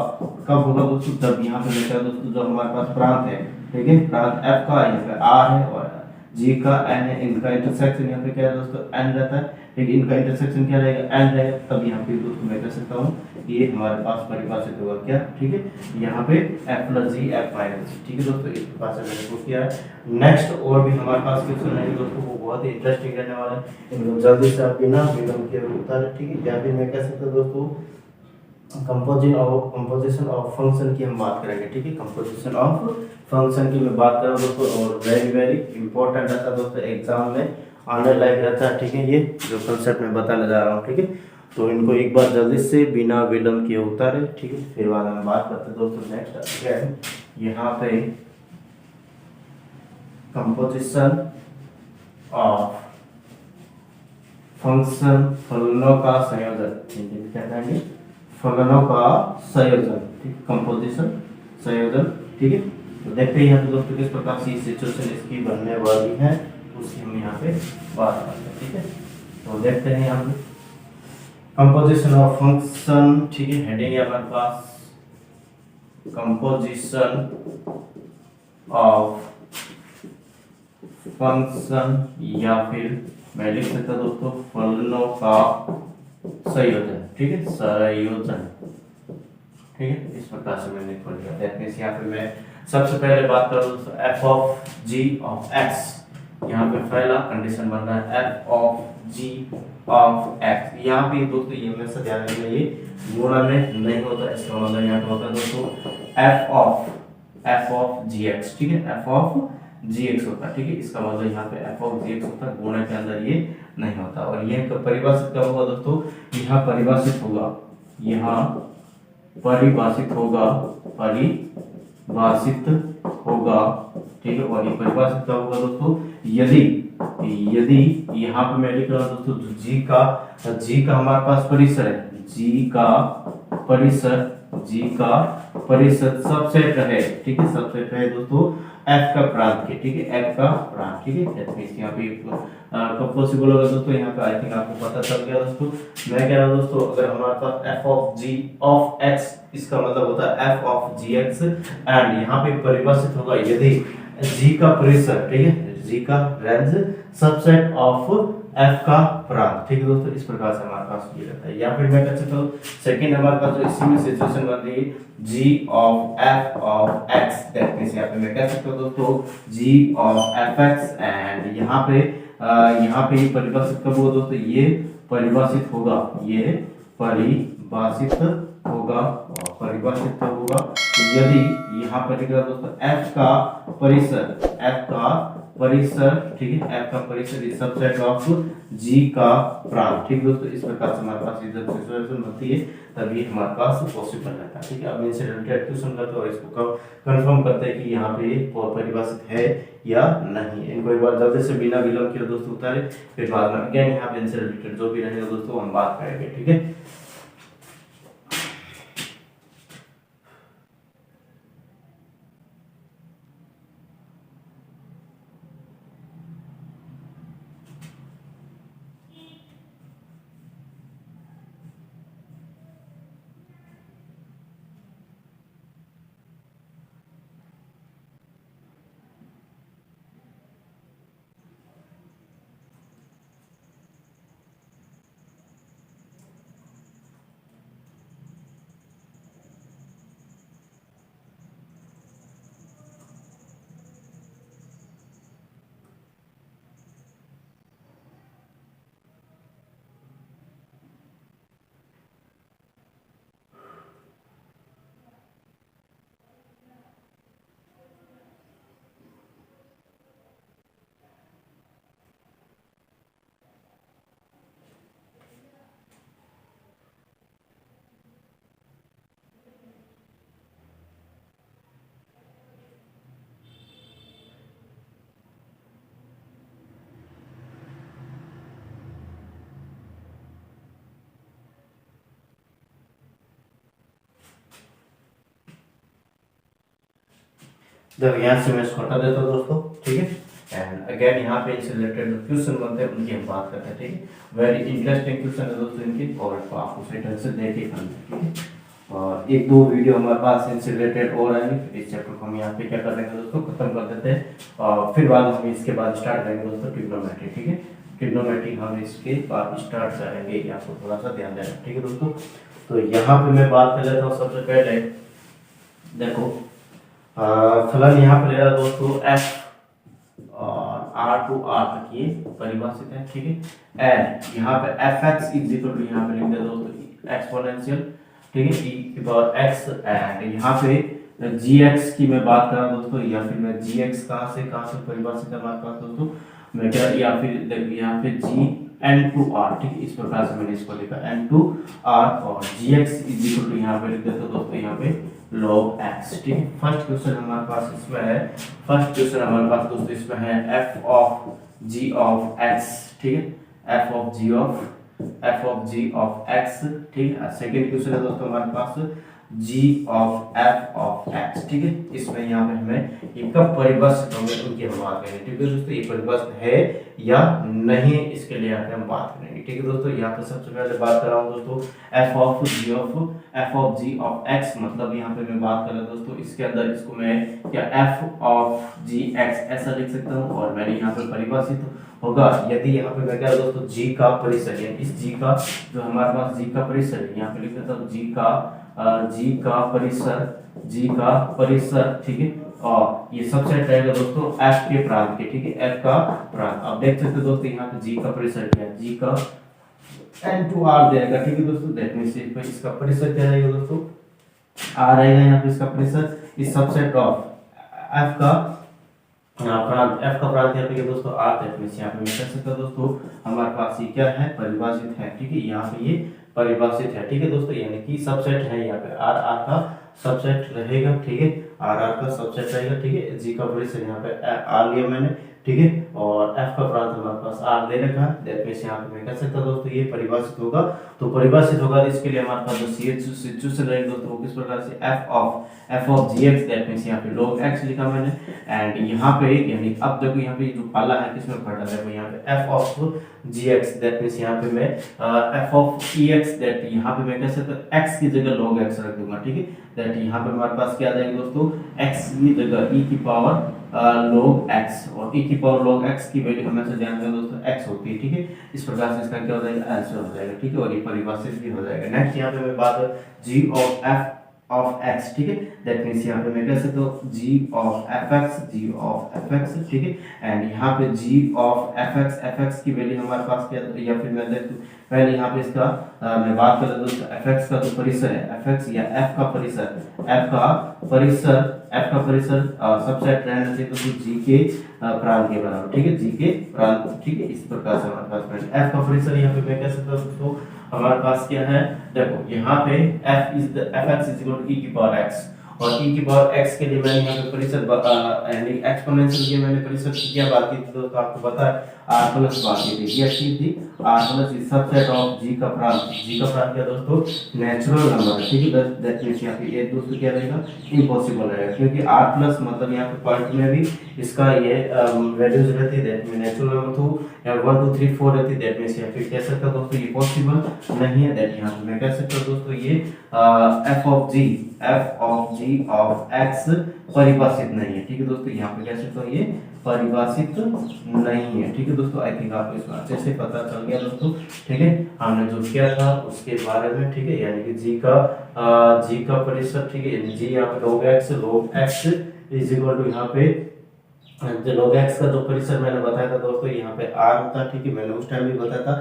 कब होगा दोस्तों, जब यहाँ पे लिखा दोस्तों जो हमारे पास प्रांत है, ठीक है, प्रांत एफ का यहाँ पे आर है और जी का एन है, इनका इंटरसेक्शन यहाँ पे क्या है दोस्तों एन रहता है, ठीक है, इनका इंटरसेक्शन क्या रहेगा एन रहेगा, तब यहाँ पे दोस्तों मैं कह सकता हूँ ये हमारे पास परिभाषित होगा क्या, ठीक है, यहाँ पे एफ प्लस जी एफ माइनस जी, ठीक है दोस्तों। इस प्रकार से मैंने प्रूव किया है। नेक्स्ट और भी हमारे पास क्वेश्चन है दोस्तों, वो बहुत ही इंटरेस्टिंग रहने वाला है, इनको जल्दी से आप बिना विलंब के उत्तर, ठीक है, या फिर मैं कह सकता हूँ दोस्तों कंपोजिशन ऑफ फंक्शन की हम बात करेंगे, ठीक है, कंपोजिशन ऑफ फंक्शन की मैं बात कर रहा हूँ दोस्तों, और वेरी वेरी इंपॉर्टेंट रहता है दोस्तों, एग्जाम में आने लायक रहता है, ठीक है, ये जो कंसेप्ट मैं बताने जा रहा हूँ, ठीक है। तो इनको एक बार जल्दी से बिना विलंब के उतारे, ठीक है, फिर बाद में बात करते हैं दोस्तों। नेक्स्ट अगेन यहाँ पे कंपोजिशन ऑफ फंक्शन, फलनों का संयोजन, क्या कहेंगे, फलनों का संयोजन, ठीक, कंपोजिशन संयोजन, ठीक है। तो देखते हैं यहाँ पे दोस्तों किस प्रकार से सिचुएशन इसकी बनने वाली है, उसकी हम यहाँ पे बात करते हैं, ठीक है। तो देखते हैं यहाँ पे कंपोजिशन ऑफ फंक्शन, ठीक है, हेडिंग है हमारे पास कंपोजिशन ऑफ फंक्शन, या फिर मैं लिख सकता दोस्तों फलनों का संयोजन, ठीक है, संयोजन, ठीक है, इस प्रकार से मैंने खोल दिया। दैट मींस यहाँ पे मैं सबसे पहले बात करूँ दोस्तों F of G of X, यहाँ पे पहला कंडीशन बन रहा है F of G of X, यहाँ पे दोस्तों ये हमेशा ध्यान रखना ये गुणा में नहीं होता, इसका मतलब यहाँ पे होता है दोस्तों एफ ऑफ जी एक्स, ठीक है, एफ ऑफ जी एक्स होता है, ठीक है, इसका मतलब यहाँ पे एफ ऑफ जी एक्स होता है, गुणा के अंदर ये नहीं होता। और ये परिभाषित कब होगा दोस्तों, यहाँ परिभाषित होगा, यहाँ परिभाषित होगा, परिभाषित होगा, ठीक है। और ये परिभाषित कब होगा दोस्तों, यदि यदि यहाँ पे मैं लिख रहा हूँ दोस्तों जी का हमारे पास परिसर है, जी का परिसर सबसेट है, ठीक है, सबसेट है दोस्तों एफ का प्रांत के, ठीक है, एफ का प्रांत, ठीक है। दैट मींस यहाँ पे कब पॉसिबल होगा दोस्तों, यहाँ पे आई थिंक आपको पता चल गया दोस्तों। मैं कह रहा हूँ दोस्तों अगर हमारे पास F of G of X, इसका मतलब होता है F of G X, and यहाँ पे परिभाषित होगा यदि जी का परिसर, ठीक है, जी का रेंज सबसेट ऑफ एफ का प्रांत, ठीक है दोस्तों। इस प्रकार से हमारे पास ये रहता है। या फिर मैं कह सकता हूँ सेकंड हमारे पास जो इसी में सिचुएशन बन रही है G of F of X, that means यहाँ पे मैं कह सकता हूँ दोस्तों G of F X, and यहाँ पे परिभाषित कब होगा दोस्तों, ये परिभाषित होगा, ये परिभाषित होगा, और परिभाषित कब होगा यदि यहाँ पर लिखा दोस्तों एफ का परिसर, ठीक है, एफ का परिसर इज सबसेट ऑफ जी का प्रांत, ठीक दोस्तों। इस प्रकार से हमारे पास जब सिचुएशन बनती है तभी हमारे पास पॉसिबल रहता है, ठीक है। अब इनसे रिलेटेड क्वेश्चन करते हैं और इसको कंफर्म करते हैं कि यहाँ पे परिभाषित है या नहीं। इनको एक बार जल्दी से बिना विलंब के दोस्तों उतारे, फिर बाद में अगेन यहाँ पे इनसे रिलेटेड जो भी रहेगा दोस्तों हम बात करेंगे, ठीक है। देखो यहाँ से मैं इसको हटा देता हूँ दोस्तों, ठीक है। एंड अगेन यहाँ पे इनसे रिलेटेड क्वेश्चन बनते हैं उनकी हम बात करते हैं, ठीक है। वेरी इंटरेस्टिंग क्वेश्चन है दोस्तों इनके, और आपको सही ढंग से देख के करना है, ठीक है। और एक दो वीडियो हमारे पास इनसे रिलेटेड और आएंगे, फिर इस चैप्टर को हम यहाँ पे क्या कर देंगे दोस्तों, खत्म कर देते हैं। और फिर बाद हम इसके बाद स्टार्ट करेंगे दोस्तों ट्रिग्नोमेट्री, ठीक है। ट्रिग्नोमेट्री हम इसके बाद स्टार्ट करेंगे, ये आपको थोड़ा सा ध्यान देना, ठीक है दोस्तों। तो यहाँ पे मैं बात कर लेता हूँ सबसे पहले, देखो फलन यहाँ पे ले रहा दोस्तों एफ और आर टू आर तक ये परिभाषित है, ठीक है। एंड यहाँ पे F X is equal to, यहाँ पे लिख दे दोस्तों एक्सपोनेंशियल, ठीक है, ई की पावर एक्स। एंड यहाँ पे जी एक्स की मैं बात कर रहा हूँ दोस्तों, या फिर मैं जी एक्स कहाँ से परिभाषित है हमारे पास दोस्तों, मैं क्या, या फिर देखिए यहाँ पे जी एन टू आर, ठीक है, इस प्रकार से मैंने इसको लिखा एन टू आर, और जी एक्स इज इक्वल टू यहाँ पे लिख देते दोस्तों यहाँ पे log x, ठीक है। फर्स्ट क्वेश्चन हमारे पास इसमें है, फर्स्ट क्वेश्चन हमारे पास दोस्तों इसमें है f of g of x, ठीक है, f of g of x, ठीक है। सेकंड क्वेश्चन है दोस्तों हमारे पास g of f of x, ठीक है। इसमें यहाँ पे हमें ये कब परिभाषित होंगे उनकी हम बात करेंगे, ठीक है दोस्तों। ये परिभाषित है या नहीं, इसके लिए यहाँ पे हम बात करेंगे, ठीक है दोस्तों। यहाँ पे सबसे पहले बात कर रहा हूँ दोस्तों f of g of x, मतलब यहाँ पे मैं बात कर रहा हूँ दोस्तों, इसके अंदर इसको मैं क्या f ऑफ g x ऐसा लिख सकता हूँ, और मैंने यहाँ पे परिभाषित होगा यदि यहाँ पे मैं क्या दोस्तों g का परिसर, यानी इस g का जो हमारे पास g का परिसर है, यहाँ पे लिख देता हूँ g का परिसर, ठीक है। और ये सबसेट रहेगा दोस्तों f के प्रांत के, ठीक है, f का प्रांत। अब देख सकते हो दोस्तों यहाँ पे g का परिसर क्या है, g का n टू r देगा, ठीक है दोस्तों। दैट मींस इसका परिसर क्या रहेगा दोस्तों, r रहेगा यहाँ पे इसका परिसर, इस सबसेट ऑफ f का प्रांत, f का प्रांत यहाँ पे दोस्तों r, दैट मींस यहाँ पे मैं कह सकता हूँ दोस्तों हमारे पास ये क्या है, परिभाषित है, ठीक है। यहाँ पे ये परिभाषित है, ठीक है दोस्तों, यानी कि सबसेट है, यहाँ पे r r का सबसेट रहेगा, ठीक है, r r का सबसेट रहेगा, ठीक है। g का परिसर यहाँ पे r लिया मैंने, ठीक है, और f का प्रांत हमारे पास r दे रखा है, दैट मींस यहाँ पे मैं कह सकता हूँ दोस्तों ये परिभाषित होगा। तो परिभाषित होगा, इसके लिए हमारे पास जो सिचुएशन रहेगी दोस्तों वो किस प्रकार से, f of gx, that means यहाँ पे log x लिखा मैंने। एंड यहाँ पे यानी अब देखो यहाँ पे जो पाला है किसमें पढ़ रहा है, यहाँ पे f of gx, that means यहाँ पे मैं f ऑफ ex, दैट यहाँ पे मैं कह सकता हूँ x की जगह log x रख दूंगा, ठीक है। दैट यहाँ पे हमारे पास क्या आ जाएगा दोस्तों, x की जगह e की पावर log x, और e की पावर log x की वैल्यू हमेशा ध्यान दें दोस्तों x होती है, ठीक है। इस प्रकार से इसका क्या हो जाएगा, आंसर हो जाएगा, ठीक है, और ये परिभाषित भी हो जाएगा। नेक्स्ट यहाँ पे मैं बात g of f of x, ठीक है, दैट मींस यहाँ पे मैं कह सकता हूँ g ऑफ fx, ठीक है। एंड यहाँ पे g ऑफ fx की वैल्यू हमारे पास क्या, या फिर मैं देख पहले यहाँ पे इसका मैं बात कर लेता हूँ fx का जो परिसर है, fx या f का परिसर सबसेट रहना चाहिए तो g के प्रांत के बराबर, ठीक है, g के प्रांत, ठीक है। इस प्रकार से हमारे पास में f का परिसर यहाँ पे मैं कह सकता हूँ दोस्तों हमारे पास क्या है, देखो यहाँ पे fx is equal to e की पावर x, और e की पावर x के लिए मैंने यहाँ पे परिसर यानी एक्सपोनेंशियल के मैंने परिसर की क्या बात की थी दोस्तों, आपको पता है r प्लस बात की थी, ये चीज थी r प्लस इस सबसेट ऑफ g का प्रांत क्या दोस्तों, नेचुरल नंबर है, ठीक है। दैट मींस यहाँ पे ये दोस्तों क्या रहेगा, इम्पॉसिबल रहेगा, क्योंकि r प्लस मतलब यहाँ पे पॉइंट में भी इसका ये वैल्यूज रहती है, दैट मींस नेचुरल नंबर तो या 1 2 3 4 रहती है, दैट मींस यहाँ पे कह सकता हूँ दोस्तों ये पॉसिबल नहीं है। दैट यहाँ पे मैं कह सकता हूँ दोस्तों ये f of g of x परिभाषित नहीं है, ठीक है दोस्तों। यहाँ पे कह सकता हूँ ये परिभाषित नहीं है, ठीक है दोस्तों। आई थिंक आपको इसमें अच्छे से पता चल गया दोस्तों, ठीक है, हमने जो किया था उसके बारे में, ठीक है, यानी कि g का परिसर, ठीक है, यानी g यहाँ पे log x is equal to यहाँ पे जो log x का जो परिसर मैंने बताया था दोस्तों यहाँ पे r होता, ठीक है, मैंने उस टाइम भी बताया था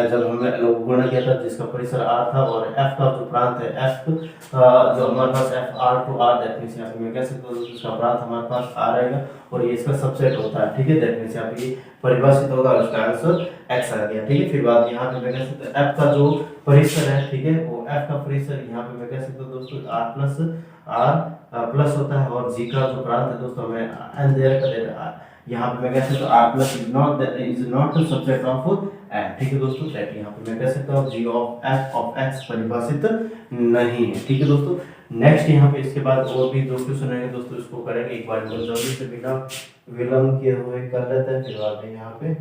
जब हमने log गुणा किया था जिसका परिसर r था, और f का जो प्रांत है f जो हमारे पास f r to r, that means यहाँ पे मैं कह सकता हूँ इसका प्रांत हमारे पास r आएगा, और ये इसका सबसेट होता है, ठीक है। दैट मींस यहाँ पे परिभाषित होगा, उसका आंसर x आ गया, ठीक है। फिर बात यहाँ पे मैं कह सकता हूँ f का जो परिसर है, ठीक है, वो f का परिसर यहाँ पे मैं कह सकता हूँ दोस्तों r प्लस होता है, और g का जो प्रांत है दोस्तों हमें n दे रखा है, यहाँ पे मैं कह सकता हूँ r plus is not subset of f, ठीक है दोस्तों। दैट यहाँ पे मैं कह सकता हूँ g of f of x परिभाषित नहीं है, ठीक है दोस्तों। नेक्स्ट यहाँ पे इसके बाद और भी दो क्वेश्चन रहेंगे दोस्तों, इसको करेंगे एक बार जल्दी से बिना विलंब किए हुए कर लेते हैं, फिर बाद में यहाँ पे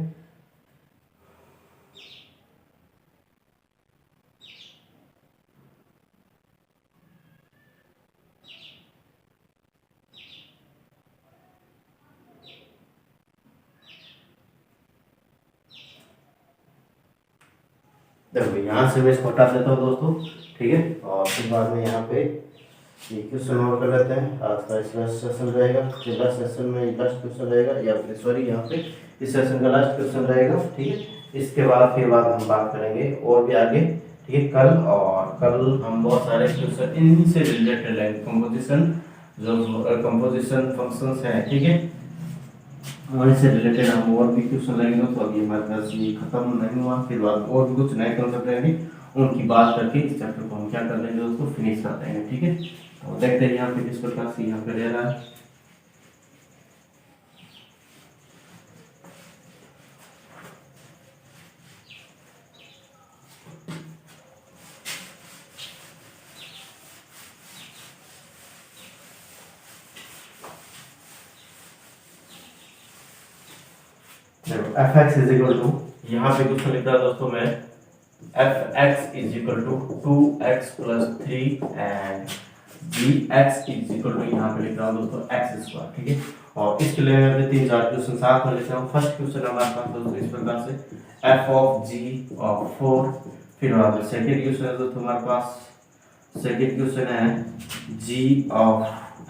देखो यहाँ से मैं इसको हटा देता हूँ दोस्तों, ठीक है। और फिर बाद में यहाँ पे ये क्वेश्चन और कर लेते हैं। आज का इस लास्ट सेशन रहेगा, लास्ट सेशन में लास्ट क्वेश्चन रहेगा, या फिर सॉरी यहाँ पे इस सेशन का लास्ट क्वेश्चन रहेगा, ठीक है। इसके बाद फिर बाद हम बात करेंगे और भी आगे, ठीक है। कल हम बहुत सारे क्वेश्चन इनसे रिलेटेड है, कंपोजिशन जो कंपोजिशन फंक्शंस हैं, ठीक है, और इससे रिलेटेड हम और भी क्वेश्चन लेंगे। तो अभी हमारे पास ये खत्म नहीं हुआ, फिर बाद और भी कुछ नए कंसेप्ट रहेंगे, उनकी बात करके इस चैप्टर को हम क्या कर लेंगे दोस्तों, फिनिश कर देंगे, ठीक है। तो देखते हैं यहाँ पे किस प्रकार से यहाँ पे रह रहा है। F X is equal to, यहाँ पे क्वेश्चन लिख रहा है दोस्तों मैं, F X is equal to 2x plus 3 and G X is equal to, यहाँ पे लिख रहा हूँ दोस्तों एक्स स्क्वायर, ठीक है। और इसके लिए मैं 3-4 क्वेश्चन साथ में लिख रहा हूँ। फर्स्ट क्वेश्चन हमारे पास दोस्तों इस प्रकार से, एफ ऑफ जी ऑफ 4, फिर बाद में सेकेंड क्वेश्चन है दोस्तों हमारे पास, सेकेंड क्वेश्चन है G of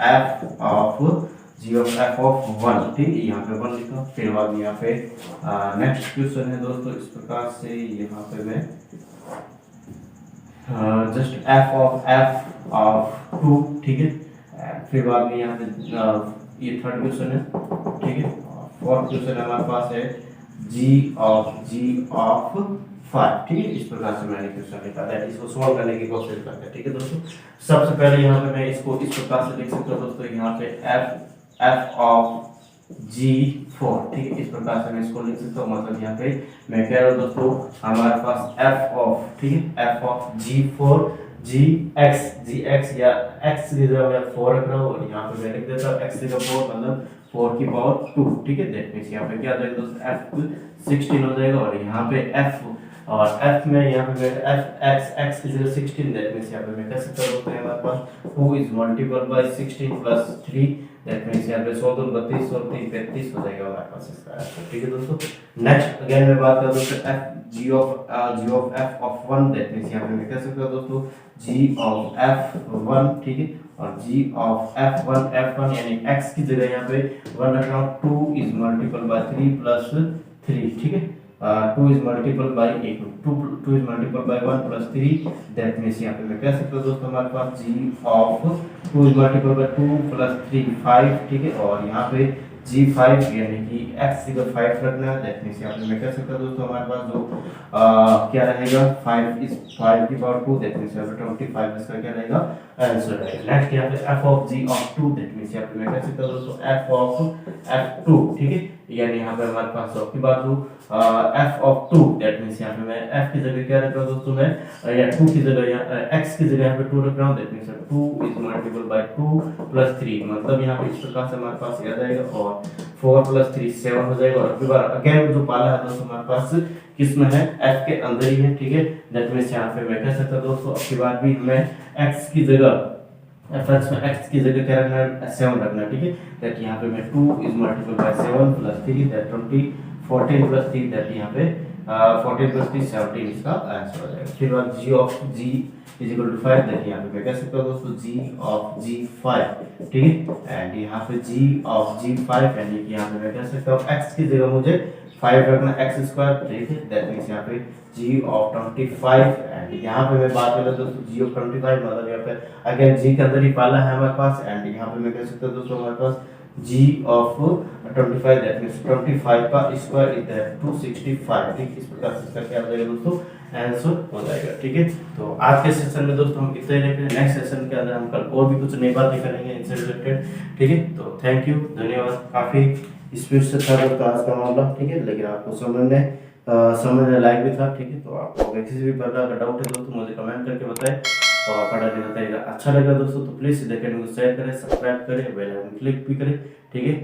F of F of 1, ठीक है, यहाँ पे 1 लिखा। फिर बाद यहाँ पे नेक्स्ट क्वेश्चन है दोस्तों इस प्रकार से, यहाँ पे मैं जस्ट एफ ऑफ 2, ठीक है। फिर बाद में यहाँ पे ये थर्ड क्वेश्चन है, ठीक है। फोर्थ क्वेश्चन हमारे पास है जी ऑफ 5, ठीक है। इस प्रकार से मैंने क्वेश्चन लिखा था, इसको सॉल्व करने की कोशिश करते हैं, ठीक है दोस्तों। सबसे पहले यहाँ पे मैं इसको इस प्रकार से लिख सकता हूँ दोस्तों, यहाँ पे एफ ऑफ G4, ठीक है, इस प्रकार से मैं इसको लिख सकता हूँ। मतलब यहाँ पे मैं कह रहा हूँ दोस्तों हमारे पास एफ ऑफ, ठीक है, F of G4 G X या एक्स की जगह मैं 4 रख रहा हूँ, और यहाँ पे मैं लिख देता हूँ एक्स की जगह 4 मतलब 4 की पावर 2, ठीक है। दैट मींस यहाँ पे क्या आ जाएगा दोस्तों, एफ 16 हो जाएगा, और यहाँ पे एफ, और एफ में यहाँ पे मैं एफ एक्स की जगह 16, दैट मींस यहाँ पे मैं कह सकता हूँ हमारे पास 2 is multiple bye 16 plus 3, that means यहाँ पे 100 32 और 3 35 हो जाएगा हमारे पास इसका आंसर, ठीक है दोस्तों। नेक्स्ट अगेन मैं बात करूँ दोस्तों F G of F of 1, that means यहाँ पे मैं कह सकता हूँ दोस्तों जी ऑफ एफ 1, ठीक है, और जी ऑफ f1 यानी x की जगह यहाँ पे 1 रख रहा हूँ, 2 इज मल्टीपल बाय 3 प्लस 3, ठीक है। 2 is multiple by 2 is multiple by 1 plus 3, that means यहाँ पे मैं कह सकता हूँ दोस्तों हमारे पास G of 2 is multiple by 2 plus 3 5, ठीक है। और यहाँ पे G5 यानी कि x की जगह 5 रखना है, दैट मींस यहाँ पे मैं कह सकता हूँ दोस्तों हमारे पास जो क्या रहेगा 5 इज 5 की पावर 2, दैट मींस यहाँ पे 25 इसका क्या रहेगा आंसर रहेगा। नेक्स्ट यहाँ पे f of g of 2, that means यहाँ पे मैं कह सकता हूँ दोस्तों f ऑफ f2, ठीक है, यानी यहाँ पे हमारे पास की बात हो f ऑफ 2, दैट मींस यहाँ पे मैं f की जगह क्या रख रहा हूँ दोस्तों मैं, या 2 की जगह या x की जगह यहाँ पे 2 रख रहा हूँ, that means 2 is multiple by 2 plus 3, मतलब यहाँ पे इस प्रकार से हमारे पास याद आएगा, और 4 प्लस 3 7 हो जाएगा। और फिर बार अगेन जो पाला है दोस्तों हमारे पास किसमें है, f के अंदर ही है, ठीक है, दैट मींस यहाँ पे मैं कह सकता हूँ दोस्तों अब की बार भी हमें x की जगह f(x) में x की जगह क्या रखना है 7 रखना है, ठीक है, दैट यहाँ पे मैं 2 is multiple bye 7 plus 3 that 20 14 plus 3 that यहाँ पे 14 प्लस 3 17 इसका आंसर हो जाएगा। फिर बाद g of g is equal to 5, that यहाँ पे मैं कह सकता हूँ दोस्तों g ऑफ g5, ठीक है, एंड यहाँ पे g ऑफ g5 यानी कि यहाँ पे मैं कह सकता हूँ x की जगह मुझे 5 रखना x स्क्वायर, ठीक है, दैट मींस यहाँ पे g ऑफ 25, एंड यहाँ पे मैं बात कर रहा दोस्तों g ऑफ 25 मतलब यहाँ पे अगेन g के अंदर ही पाला है हमारे पास, एंड यहाँ पे मैं कह सकता हूँ दोस्तों हमारे पास g ऑफ 25 दैट मींस 25 का स्क्वायर इज दैट 265, ठीक, इस प्रकार से इसका क्या हो जाएगा दोस्तों आंसर हो जाएगा, ठीक है। तो आज के सेशन में दोस्तों हम इतना ही लेते हैं, नेक्स्ट सेशन के अंदर हम कल और भी कुछ नई बातें करेंगे इनसे रिलेटेड, ठीक है। तो थैंक यू, धन्यवाद। काफी स्पीड से था दोस्तों आज का मामला, ठीक है, लेकिन आपको समझने लायक भी था, ठीक है। तो आपको किसी भी प्रकार का डाउट है दोस्तों मुझे कमेंट करके बताएं। और पढ़ाने का तरीका अच्छा लगा दोस्तों तो प्लीज़ इधर को शेयर करें, सब्सक्राइब करें, बेल आइकन क्लिक भी करें, ठीक है।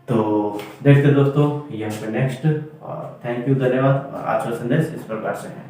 तो देखते दोस्तों यहाँ पे नेक्स्ट, और थैंक यू, धन्यवाद। और आज का संदेश इस प्रकार से है।